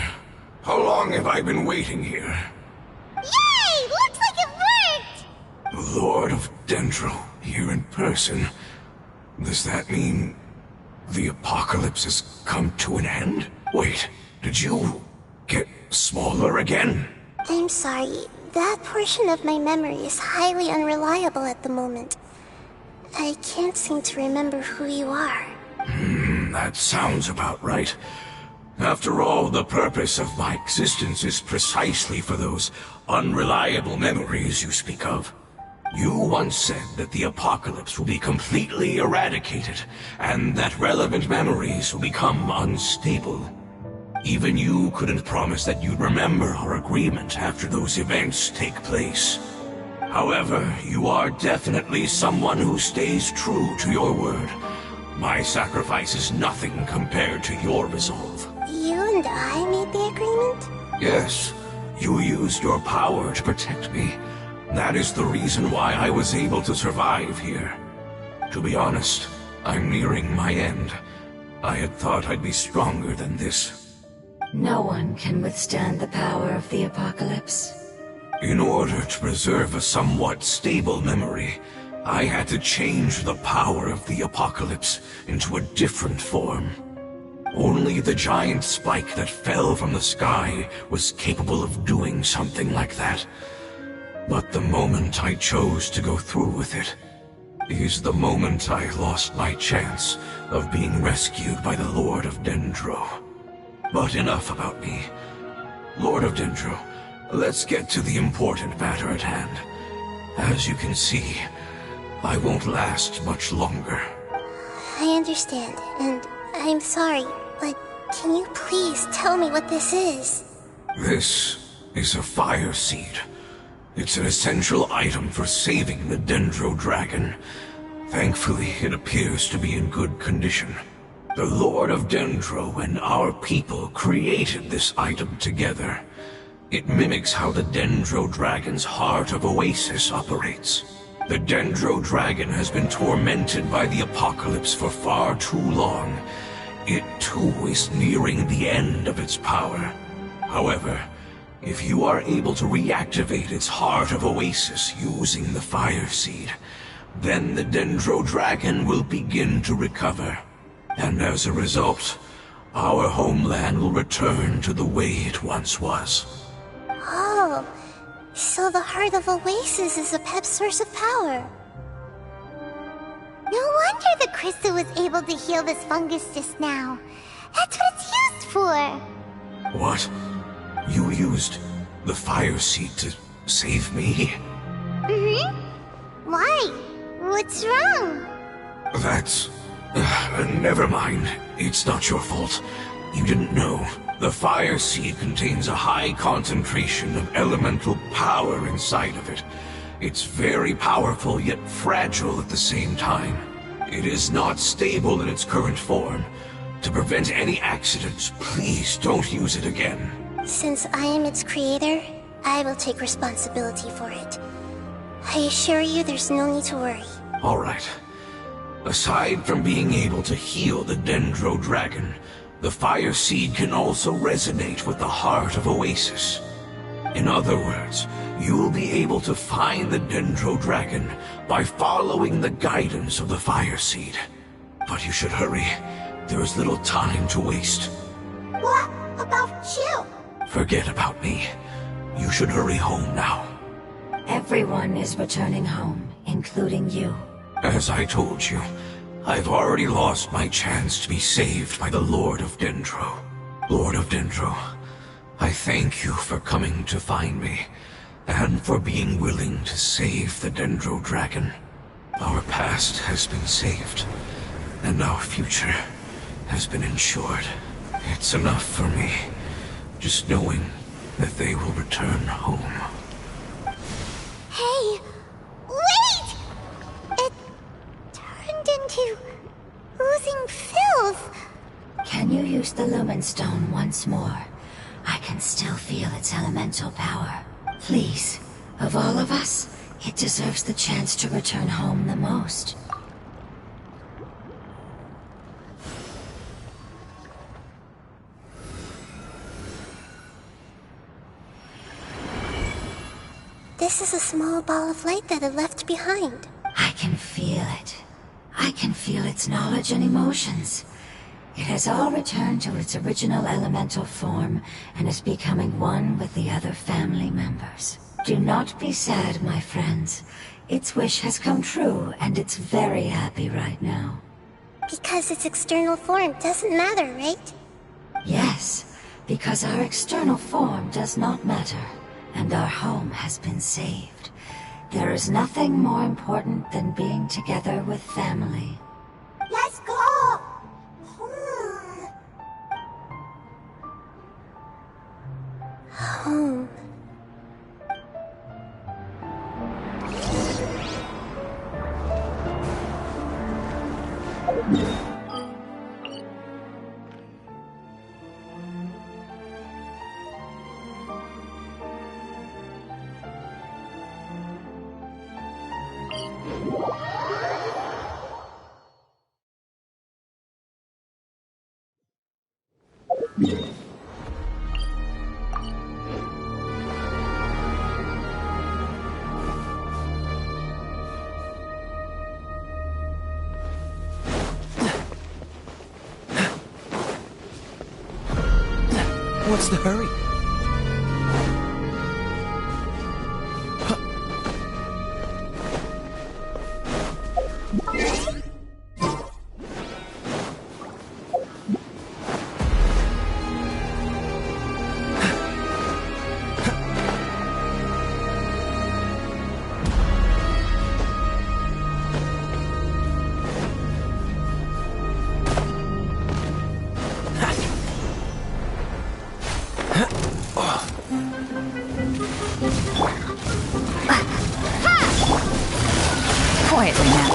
have I been waiting here? Yay! Looks like it worked! Lord of Dendro, here in person. Does that mean the apocalypse has come to an end? Wait, did you get smaller again? I'm sorry. That portion of my memory is highly unreliable at the moment. I can't seem to remember who you are. That sounds about right. After all, the purpose of my existence is precisely for those unreliable memories you speak of. You once said that the apocalypse will be completely eradicated, and that relevant memories will become unstable. Even you couldn't promise that you'd remember our agreement after those events take place. However, you are definitely someone who stays true to your word. My sacrifice is nothing compared to your resolve. You and I made the agreement? Yes, you used your power to protect me. That is the reason why I was able to survive here. To be honest, I'm nearing my end. I had thought I'd be stronger than this. No one can withstand the power of the apocalypse. In order to preserve a somewhat stable memory, I had to change the power of the apocalypse into a different form. Only the giant spike that fell from the sky was capable of doing something like that. But the moment I chose to go through with it is the moment I lost my chance of being rescued by the Lord of Dendro. But enough about me. Lord of Dendro, let's get to the important matter at hand. As you can see, I won't last much longer. I understand, and I'm sorry, but can you please tell me what this is? This is a fire seed. It's an essential item for saving the Dendro Dragon. Thankfully, it appears to be in good condition. The Lord of Dendro and our people created this item together. It mimics how the Dendro Dragon's Heart of Oasis operates. The Dendro Dragon has been tormented by the apocalypse for far too long. It too is nearing the end of its power. However, if you are able to reactivate its Heart of Oasis using the Fire Seed, then the Dendro Dragon will begin to recover. And as a result, our homeland will return to the way it once was. Oh, so the Heart of Oasis is a pep source of power. No wonder the crystal was able to heal this fungus just now. That's what it's used for. What? You used the Fire Seed to save me? Why? What's wrong? That's... never mind. It's not your fault. You didn't know. The Fire Seed contains a high concentration of elemental power inside of it. It's very powerful, yet fragile at the same time. It is not stable in its current form. To prevent any accidents, please don't use it again. Since I am its creator, I will take responsibility for it. I assure you there's no need to worry. Alright. Aside from being able to heal the Dendro Dragon, the Fire Seed can also resonate with the Heart of Oasis. In other words, you'll be able to find the Dendro Dragon by following the guidance of the Fire Seed. But you should hurry. There is little time to waste. What about you? Forget about me. You should hurry home now. Everyone is returning home, including you. As I told you, I've already lost my chance to be saved by the Lord of Dendro. Lord of Dendro, I thank you for coming to find me, and for being willing to save the Dendro Dragon. Our past has been saved, and our future has been ensured. It's enough for me, just knowing that they will return home. Hey, wait! It turned into oozing filth. Can you use the Lumen Stone once more? I can still feel its elemental power. Please, of all of us, it deserves the chance to return home the most. This is a small ball of light that it left behind. I can feel it. I can feel its knowledge and emotions. It has all returned to its original elemental form and is becoming one with the other family members. Do not be sad, my friends. Its wish has come true, and it's very happy right now. Because its external form doesn't matter, right? Yes, because our external form does not matter, and our home has been saved. There is nothing more important than being together with family. Let's go! Home. What's the hurry? Quietly now.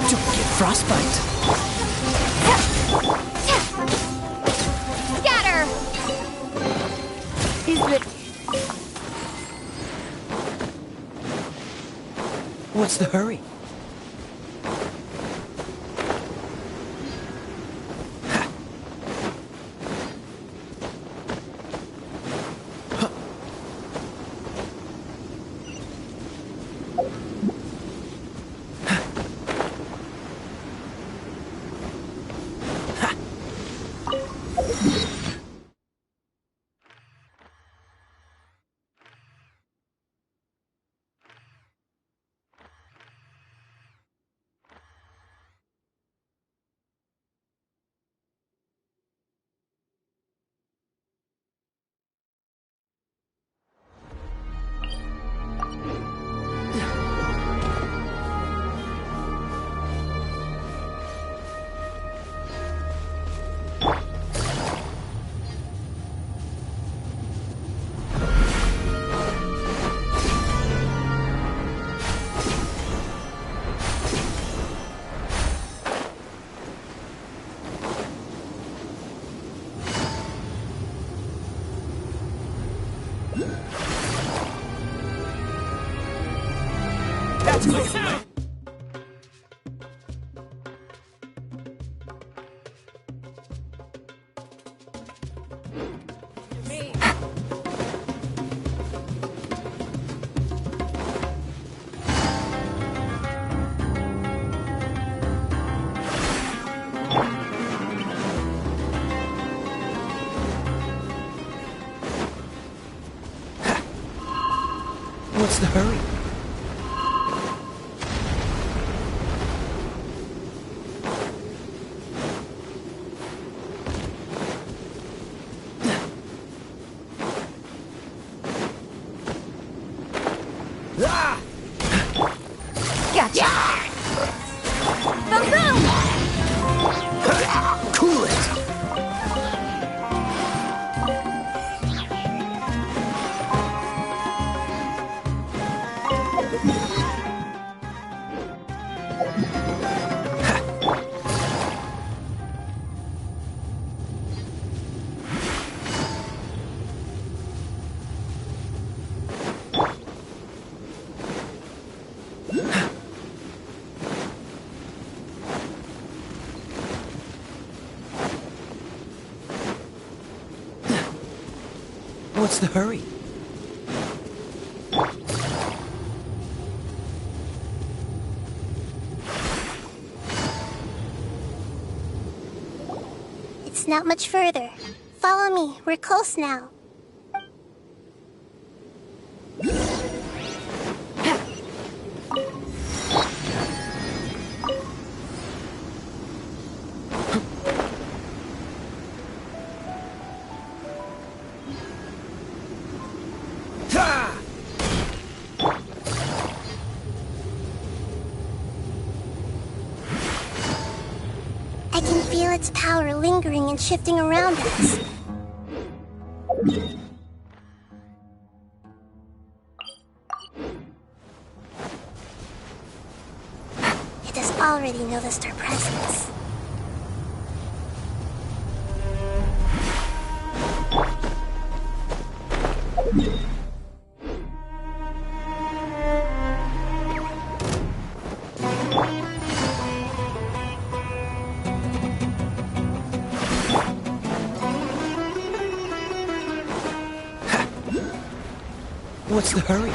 Don't get frostbite. Scatter! Is it... What's the hurry? That's quick. What's the hurry? Gotcha! Boom boom! Cool it! What's the hurry? It's It's not much further. Follow me, we're close now. I can feel its power lingering and shifting around us. It has already noticed our presence. What's the hurry?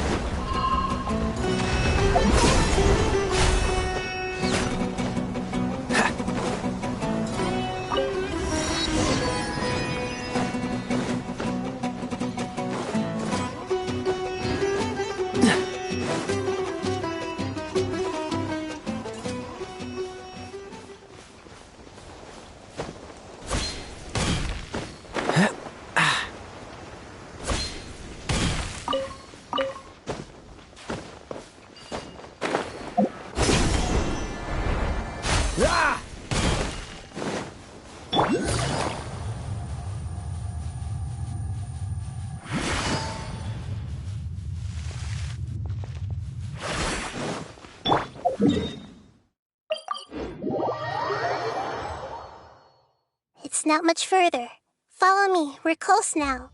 It's not much further. Follow me, we're close now.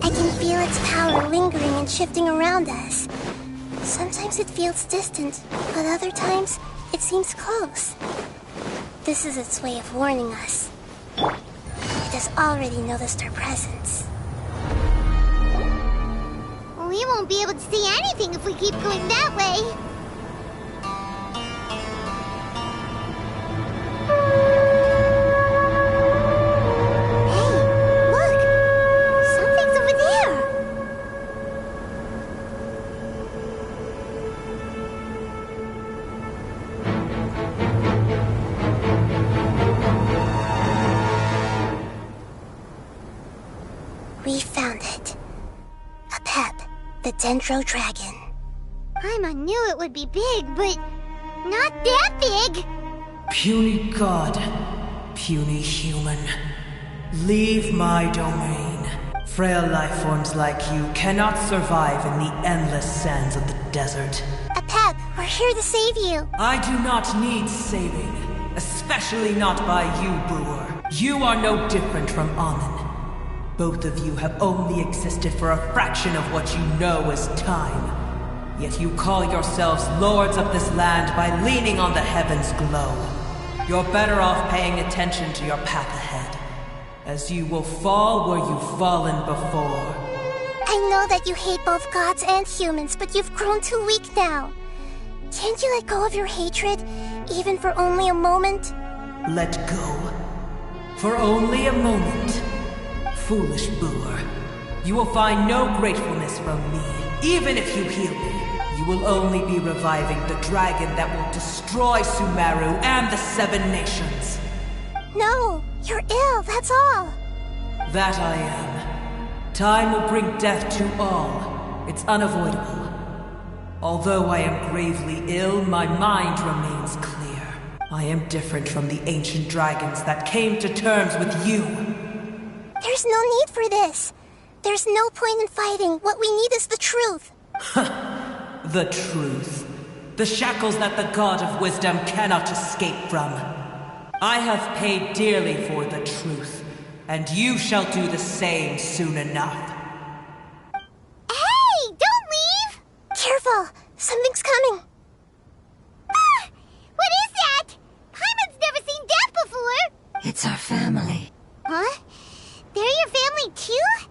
I can feel its power lingering and shifting around us. Sometimes it feels distant, but other times it seems close. This is its way of warning us. It has already noticed our presence. We won't be able to see anything if we keep going that way. Hey, look! Something's over there! We found it. A pep, the Dendro Dragon. Paimon knew it would be big, but not that big! Puny god, puny human, leave my domain. Frail life forms like you cannot survive in the endless sands of the desert. A pep, we're here to save you. I do not need saving, especially not by you, brewer. You are no different from Amun. Both of you have only existed for a fraction of what you know as time. Yet you call yourselves lords of this land by leaning on the heavens' glow. You're better off paying attention to your path ahead, as you will fall where you've fallen before. I know that you hate both gods and humans, but you've grown too weak now. Can't you let go of your hatred, even for only a moment? Let go? For only a moment? Foolish brewer, you will find no gratefulness from me. Even if you heal me, you will only be reviving the dragon that will destroy Sumeru and the 7 nations. No, you're ill, that's all. That I am. Time will bring death to all. It's unavoidable. Although I am gravely ill, my mind remains clear. I am different from the ancient dragons that came to terms with you. There's no need for this. There's no point in fighting. What we need is the truth. The truth. The shackles that the God of Wisdom cannot escape from. I have paid dearly for the truth, and you shall do the same soon enough. Hey! Don't leave! Careful! Something's coming! Ah! What is that? It's our family. Huh? They're your family too?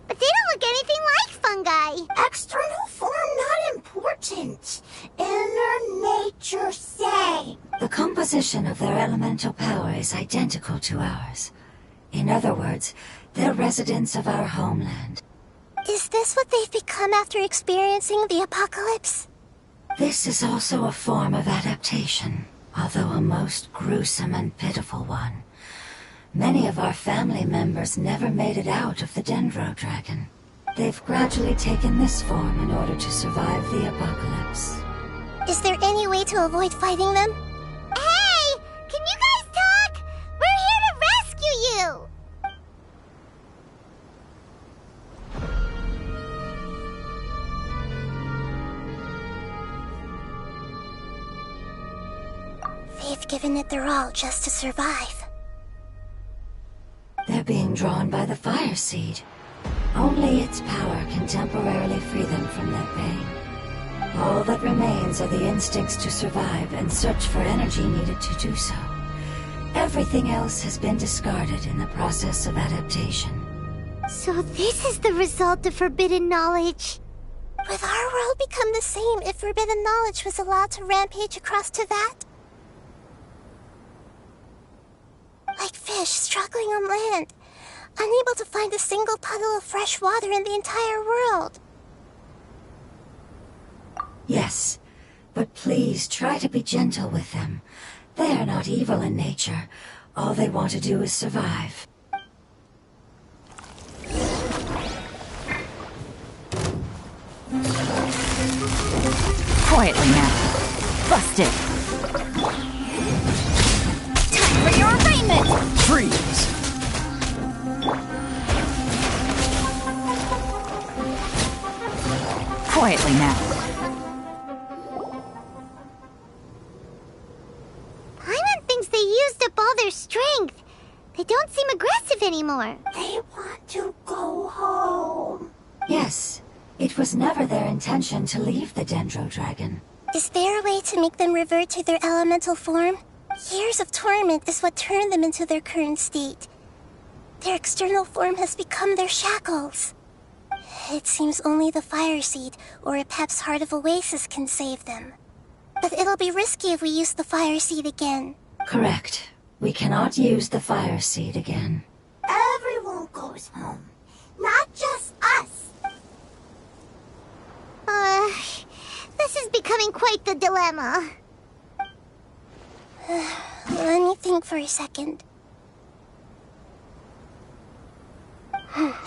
But they don't look anything like fungi. External form not important. Inner nature same. The composition of their elemental power is identical to ours. In other words, they're residents of our homeland. Is this what they've become after experiencing the apocalypse? This is also a form of adaptation, although a most gruesome and pitiful one. Many of our family members never made it out of the Dendro Dragon. They've gradually taken this form in order to survive the apocalypse. Is there any way to avoid fighting them? Hey! Can you guys talk? We're here to rescue you! They've given it their all just to survive. They're being drawn by the fire seed. Only its power can temporarily free them from that pain. All that remains are the instincts to survive and search for energy needed to do so. Everything else has been discarded in the process of adaptation. So this is the result of forbidden knowledge. Would our world become the same if forbidden knowledge was allowed to rampage across Tevat? Like fish struggling on land, unable to find a single puddle of fresh water in the entire world. Yes, but please try to be gentle with them. They are not evil in nature. All they want to do is survive. Quietly now. Busted. Time for your arraignment! Freeze! Quietly now. Paimon thinks they used up all their strength. They don't seem aggressive anymore. They want to go home. Yes, it was never their intention to leave the Dendro Dragon. Is there a way to make them revert to their elemental form? Years of torment is what turned them into their current state. Their external form has become their shackles. It seems only the Fire Seed or Apep's Heart of Oasis can save them. But it'll be risky if we use the Fire Seed again. Correct. We cannot use the Fire Seed again. Everyone goes home. Not just us. This is becoming quite the dilemma. Let me think for a second.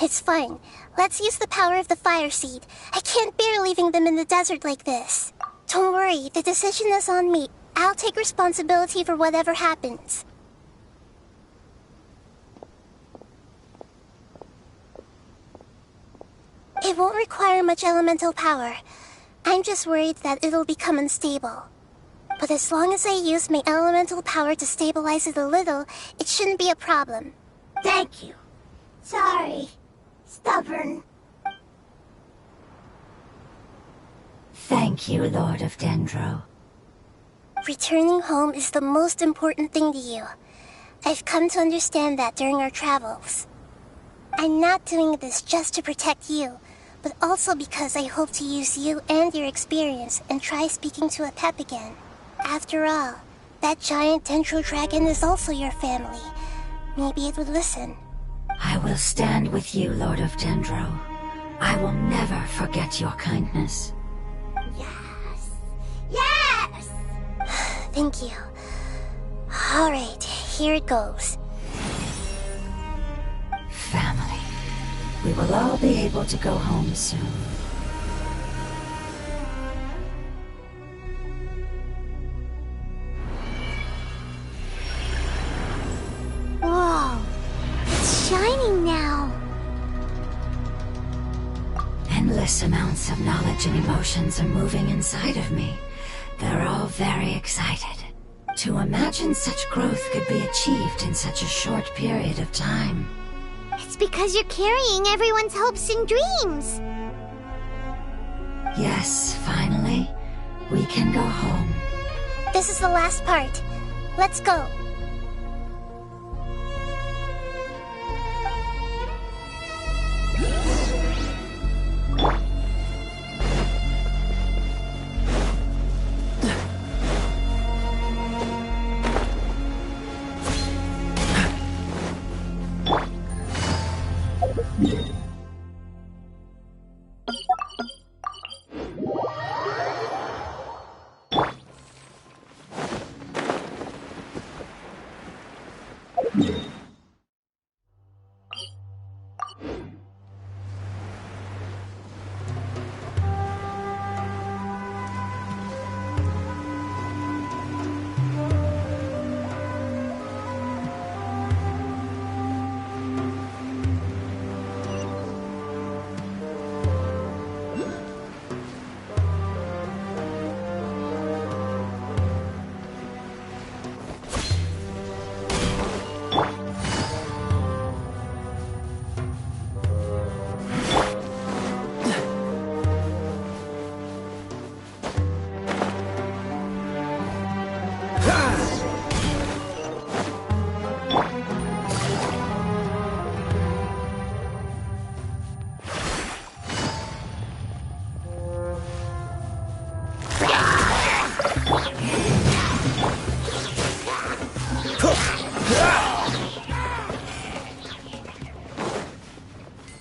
It's fine. Let's use the power of the Fire Seed. I can't bear leaving them in the desert like this. Don't worry, the decision is on me. I'll take responsibility for whatever happens. It won't require much elemental power. I'm just worried that it'll become unstable. But as long as I use my elemental power to stabilize it a little, it shouldn't be a problem. Thank you. Sorry. Stubborn. Thank you, Lord of Dendro. Returning home is the most important thing to you. I've come to understand that during our travels. I'm not doing this just to protect you, but also because I hope to use you and your experience and try speaking to Apep again. After all, that giant Dendro Dragon is also your family. Maybe it would listen. I will stand with you, Lord of Dendro. I will never forget your kindness. Yes. Yes! Thank you. Alright, here it goes. Family. We will all be able to go home soon. Whoa, it's shining now. Endless amounts of knowledge and emotions are moving inside of me. They're all very excited. To imagine such growth could be achieved in such a short period of time. It's because you're carrying everyone's hopes and dreams. Yes, finally, we can go home. This is the last part. Let's go.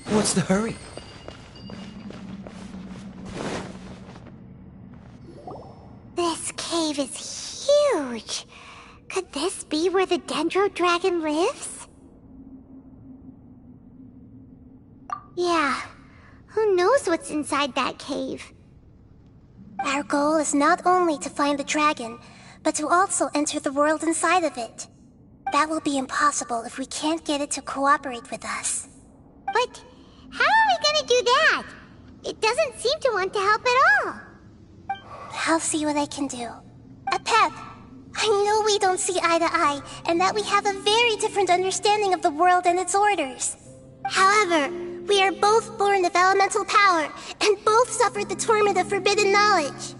What's the hurry? This cave is huge. Could this be where the Dendro Dragon lives? Yeah, who knows what's inside that cave? Our goal is not only to find the dragon, but to also enter the world inside of it. That will be impossible if we can't get it to cooperate with us. But how are we gonna do that? It doesn't seem to want to help at all. I'll see what I can do. Pep, I know we don't see eye to eye, and that we have a very different understanding of the world and its orders. However, we are both born of elemental power, and both suffered the torment of forbidden knowledge.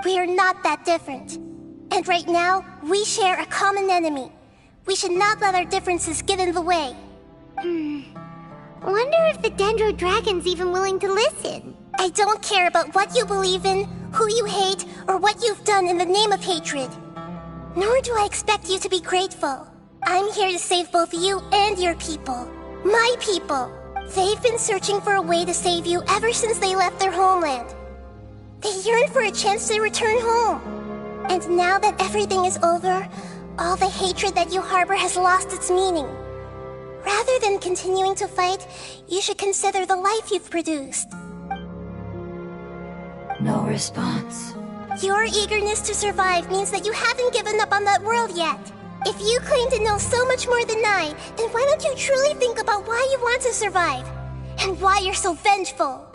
We are not that different. And right now, we share a common enemy. We should not let our differences get in the way. Wonder if the Dendro Dragon's even willing to listen. I don't care about what you believe in, who you hate, or what you've done in the name of hatred. Nor do I expect you to be grateful. I'm here to save both you and your people. My people. They've been searching for a way to save you ever since they left their homeland. They yearn for a chance to return home. And now that everything is over, all the hatred that you harbor has lost its meaning. Rather than continuing to fight, you should consider the life you've produced. No response. Your eagerness to survive means that you haven't given up on that world yet. If you claim to know so much more than I, then why don't you truly think about why you want to survive? And why you're so vengeful?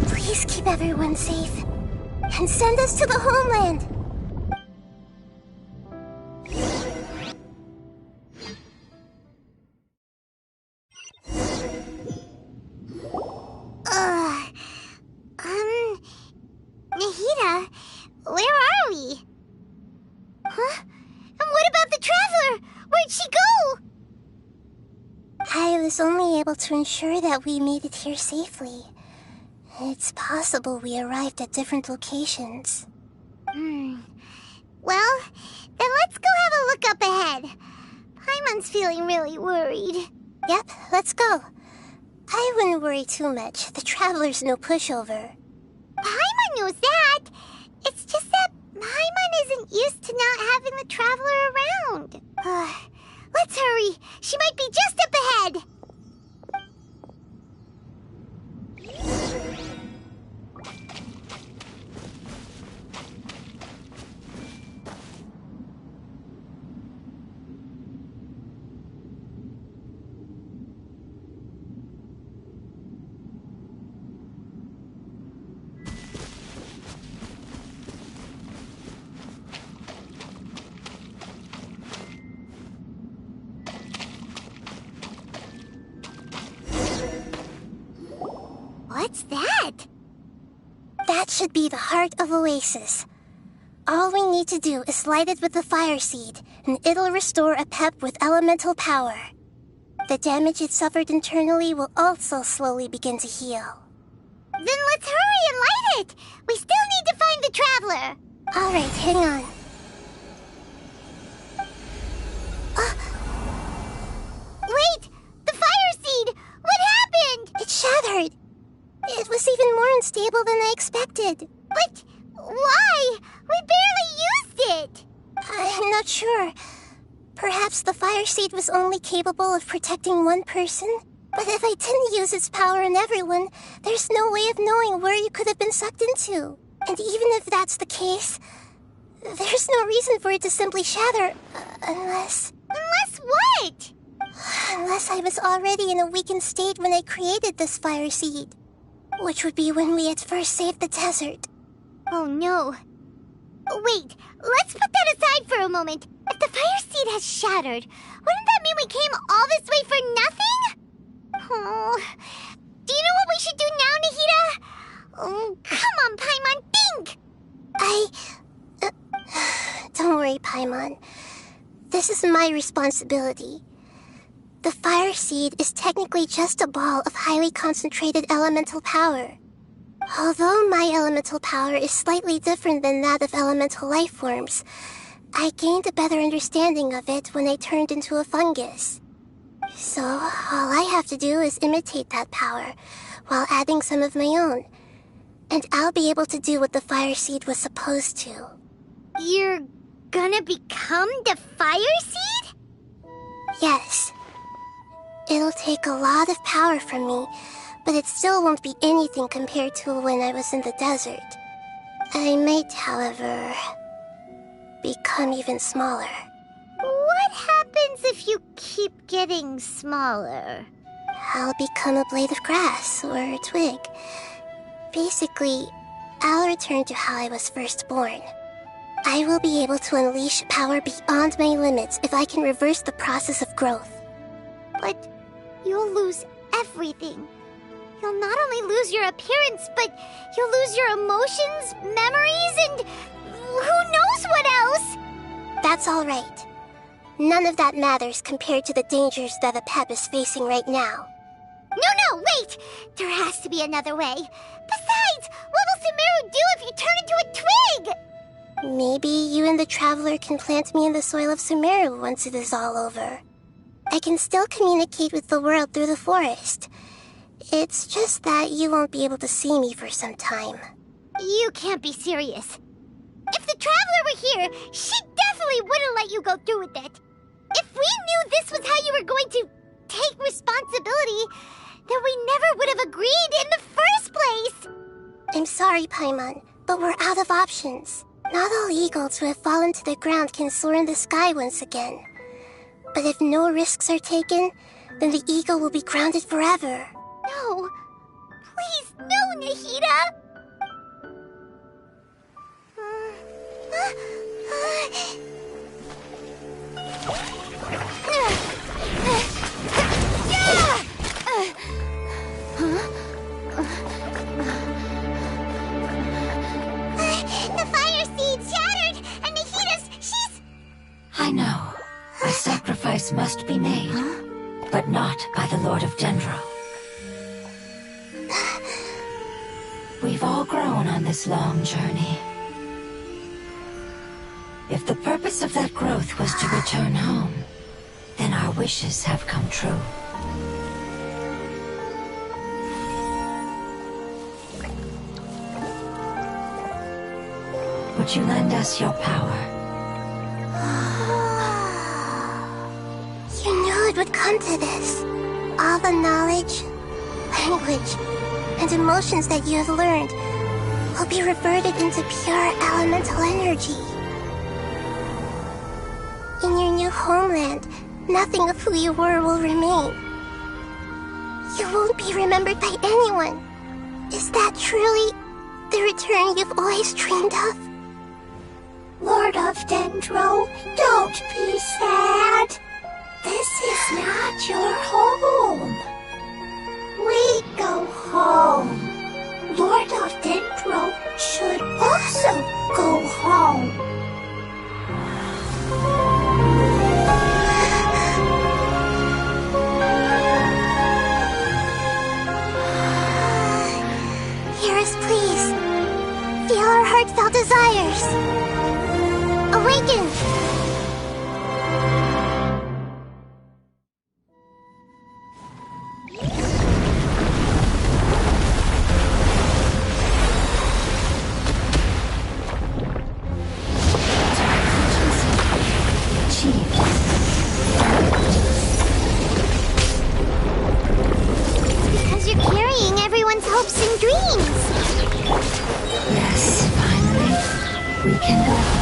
Please keep everyone safe. And send us to the homeland. Nahida, where are we? Huh? And what about the Traveler? Where'd she go? I was only able to ensure that we made it here safely. It's possible we arrived at different locations. Well, then let's go have a look up ahead. Paimon's feeling really worried. Yep, let's go. I wouldn't worry too much. The Traveler's no pushover. Paimon knows that. It's just that Paimon isn't used to not having the Traveler around. Let's hurry. She might be just up ahead. What's that? That should be the heart of Oasis. All we need to do is light it with the fire seed, and it'll restore a pep with elemental power. The damage it suffered internally will also slowly begin to heal. Then let's hurry and light it! We still need to find the Traveler! Alright, hang on. Wait! The fire seed! What happened? It shattered! was even more unstable than I expected. But why? We barely used it! I'm not sure. Perhaps the fire seed was only capable of protecting one person? But if I didn't use its power on everyone, there's no way of knowing where you could have been sucked into. And even if that's the case, there's no reason for it to simply shatter, unless... Unless what? Unless I was already in a weakened state when I created this fire seed. Which would be when we had first saved the desert. Oh no. Wait, let's put that aside for a moment. If the fire seed has shattered, wouldn't that mean we came all this way for nothing? Oh, do you know what we should do now, Nahida? Oh, come on, Paimon, think! Don't worry, Paimon. This is my responsibility. The fire seed is technically just a ball of highly concentrated elemental power. Although my elemental power is slightly different than that of elemental life forms, I gained a better understanding of it when I turned into a fungus. So, all I have to do is imitate that power, while adding some of my own. And I'll be able to do what the fire seed was supposed to. You're gonna become the fire seed? Yes. It'll take a lot of power from me, but it still won't be anything compared to when I was in the desert. I might, however, become even smaller. What happens if you keep getting smaller? I'll become a blade of grass or a twig. Basically, I'll return to how I was first born. I will be able to unleash power beyond my limits if I can reverse the process of growth. But you'll lose everything. You'll not only lose your appearance, but you'll lose your emotions, memories, and who knows what else? That's all right. None of that matters compared to the dangers that the Pep is facing right now. No, wait! There has to be another way. Besides, what will Sumeru do if you turn into a twig? Maybe you and the Traveler can plant me in the soil of Sumeru once it is all over. I can still communicate with the world through the forest. It's just that you won't be able to see me for some time. You can't be serious. If the Traveler were here, she definitely wouldn't let you go through with it. If we knew this was how you were going to take responsibility, then we never would have agreed in the first place! I'm sorry, Paimon, but we're out of options. Not all eagles who have fallen to the ground can soar in the sky once again. But if no risks are taken, then the eagle will be grounded forever. No! Please, no, Nahida! The fire seed shattered, and she's... I know. A sacrifice must be made, but not by the Lord of Dendro. We've all grown on this long journey. If the purpose of that growth was to return home, then our wishes have come true. Would you lend us your power? You knew it would come to this. All the knowledge, language, and emotions that you have learned will be reverted into pure elemental energy. In your new homeland, nothing of who you were will remain. You won't be remembered by anyone. Is that truly the return you've always dreamed of? Lord of Dendro, don't be sad. This is not your home. We go home. Lord of Dendro should also go home. Hear us, please. Feel our heartfelt desires. Awaken! We can go.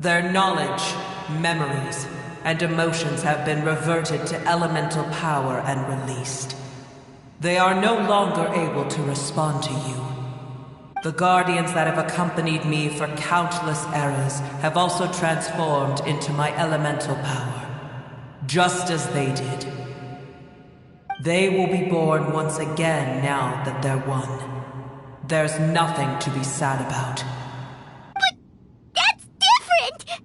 Their knowledge, memories, and emotions have been reverted to elemental power and released. They are no longer able to respond to you. The guardians that have accompanied me for countless eras have also transformed into my elemental power, just as they did. They will be born once again now that they're one. There's nothing to be sad about. But that's different!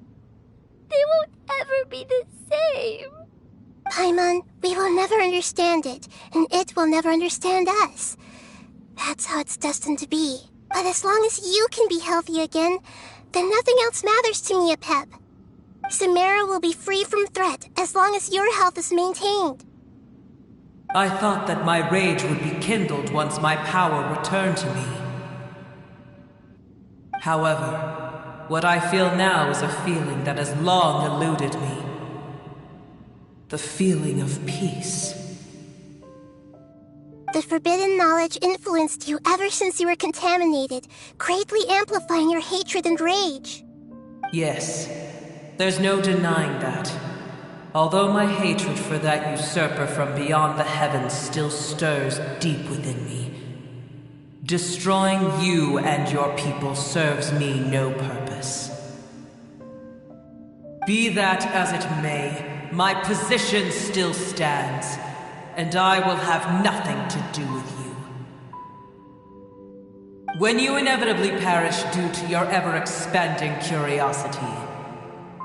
They won't ever be the same. Paimon, we will never understand it, and it will never understand us. That's how it's destined to be. But as long as you can be healthy again, then nothing else matters to me, Apep. Samara will be free from threat as long as your health is maintained. I thought that my rage would be kindled once my power returned to me. However, what I feel now is a feeling that has long eluded me. The feeling of peace. The forbidden knowledge influenced you ever since you were contaminated, greatly amplifying your hatred and rage. Yes, there's no denying that. Although my hatred for that usurper from beyond the heavens still stirs deep within me, destroying you and your people serves me no purpose. Be that as it may, my position still stands, and I will have nothing to do with you. When you inevitably perish due to your ever-expanding curiosity,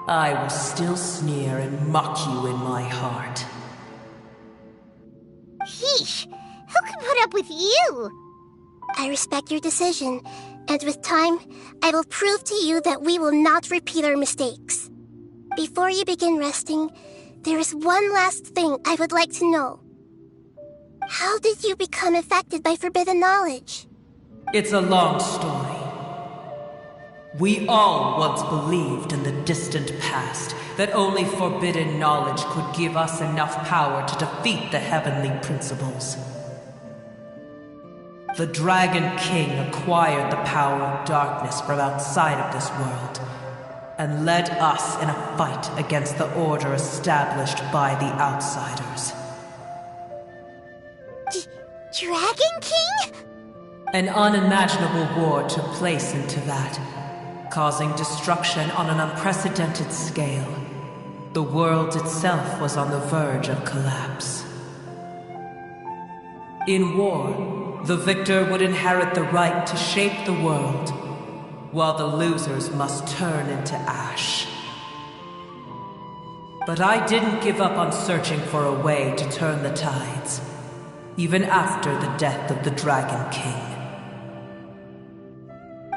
I will still sneer and mock you in my heart. Sheesh, who can put up with you? I respect your decision, and with time, I will prove to you that we will not repeat our mistakes. Before you begin resting, there is one last thing I would like to know. How did you become affected by forbidden knowledge? It's a long story. We all once believed in the distant past that only forbidden knowledge could give us enough power to defeat the heavenly principles. The Dragon King acquired the power of darkness from outside of this world, and led us in a fight against the order established by the outsiders. Dragon King? An unimaginable war took place into that, causing destruction on an unprecedented scale. The world itself was on the verge of collapse. In war, the victor would inherit the right to shape the world, while the losers must turn into ash. But I didn't give up on searching for a way to turn the tides, even after the death of the Dragon King.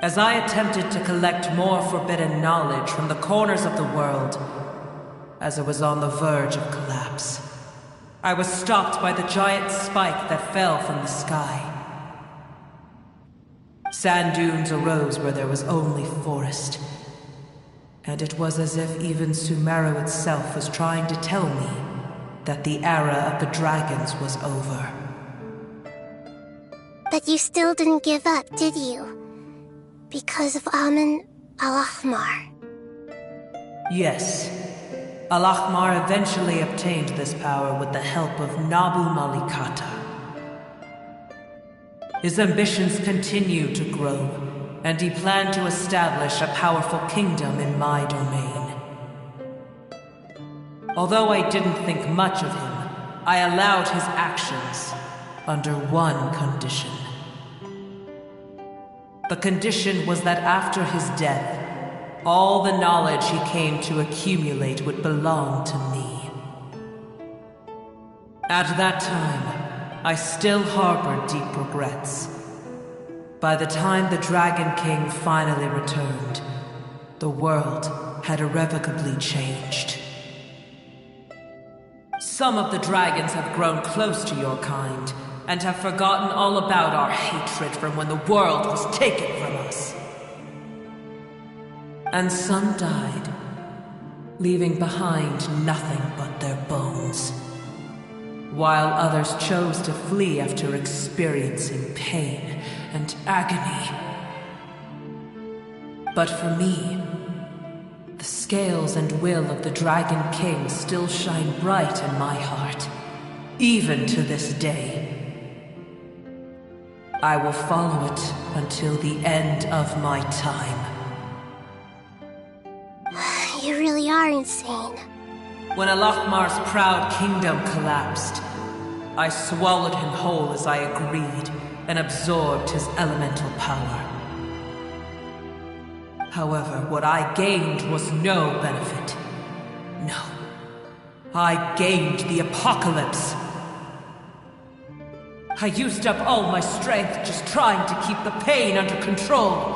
As I attempted to collect more forbidden knowledge from the corners of the world, as it was on the verge of collapse, I was stopped by the giant spike that fell from the sky. Sand dunes arose where there was only forest, and it was as if even Sumeru itself was trying to tell me that the era of the dragons was over. But you still didn't give up, did you? Because of Amun Al-Ahmar. Yes. Al-Ahmar eventually obtained this power with the help of Nabu Malikata. His ambitions continued to grow, and he planned to establish a powerful kingdom in my domain. Although I didn't think much of him, I allowed his actions under one condition. The condition was that after his death, all the knowledge he came to accumulate would belong to me. At that time, I still harbored deep regrets. By the time the Dragon King finally returned, the world had irrevocably changed. Some of the dragons have grown close to your kind, and have forgotten all about our hatred from when the world was taken from us. And some died, leaving behind nothing but their bones, while others chose to flee after experiencing pain and agony. But for me, the scales and will of the Dragon King still shine bright in my heart, even to this day. I will follow it until the end of my time. You really are insane. When Al-Ahmar's proud kingdom collapsed, I swallowed him whole as I agreed, and absorbed his elemental power. However, what I gained was no benefit. No. I gained the apocalypse. I used up all my strength just trying to keep the pain under control.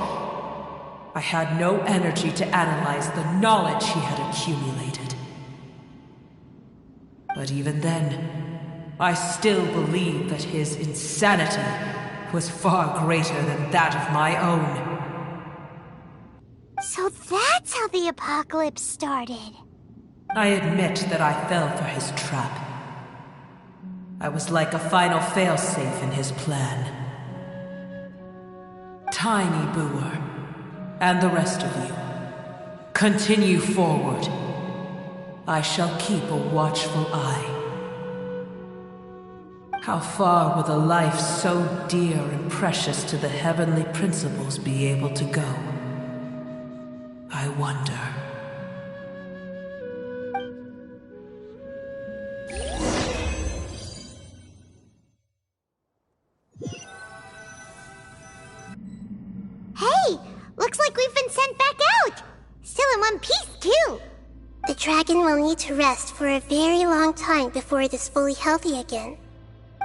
I had no energy to analyze the knowledge he had accumulated. But even then, I still believed that his insanity was far greater than that of my own. So that's how the apocalypse started. I admit that I fell for his trap. I was like a final failsafe in his plan. Tiny Booer, and the rest of you, continue forward. I shall keep a watchful eye. How far will a life so dear and precious to the heavenly principles be able to go? I wonder. Hey! Looks like we've been sent back out! Still in one piece, too! The dragon will need to rest for a very long time before it is fully healthy again.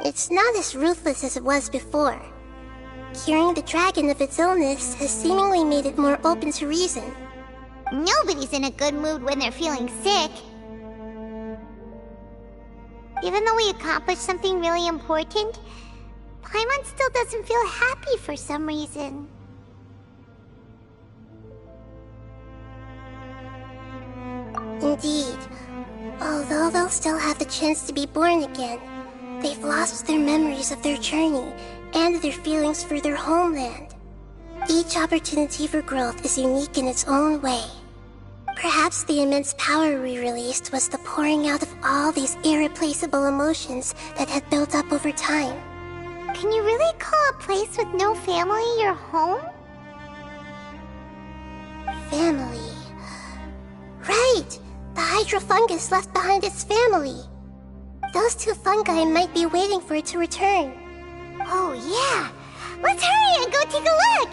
It's not as ruthless as it was before. Curing the dragon of its illness has seemingly made it more open to reason. Nobody's in a good mood when they're feeling sick. Even though we accomplished something really important, Paimon still doesn't feel happy for some reason. Indeed. Although they'll still have the chance to be born again, they've lost their memories of their journey and their feelings for their homeland. Each opportunity for growth is unique in its own way. Perhaps the immense power we released was the pouring out of all these irreplaceable emotions that had built up over time. Can you really call a place with no family your home? Family. Right! The hydrofungus left behind its family. Those two fungi might be waiting for it to return. Oh yeah! Let's hurry and go take a look!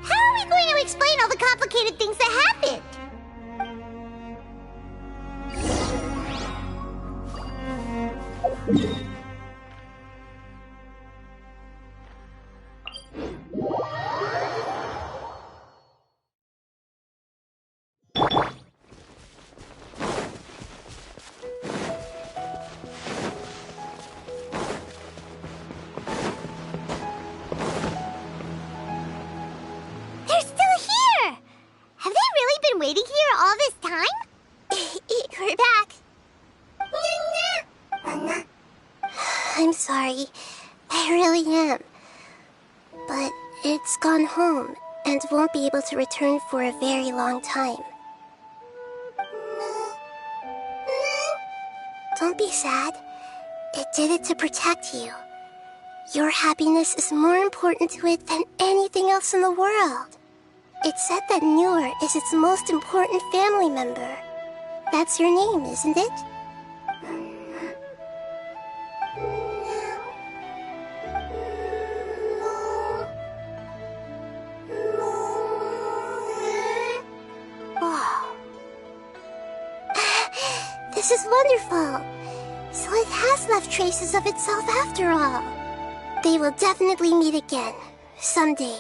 How are we going to explain all the complicated things that happened? Waiting here all this time? We're back. I'm sorry. I really am. But it's gone home and won't be able to return for a very long time. Don't be sad. It did it to protect you. Your happiness is more important to it than anything else in the world. It's said that Newer is its most important family member. That's your name, isn't it? Wow. This is wonderful. So it has left traces of itself after all. They will definitely meet again, someday.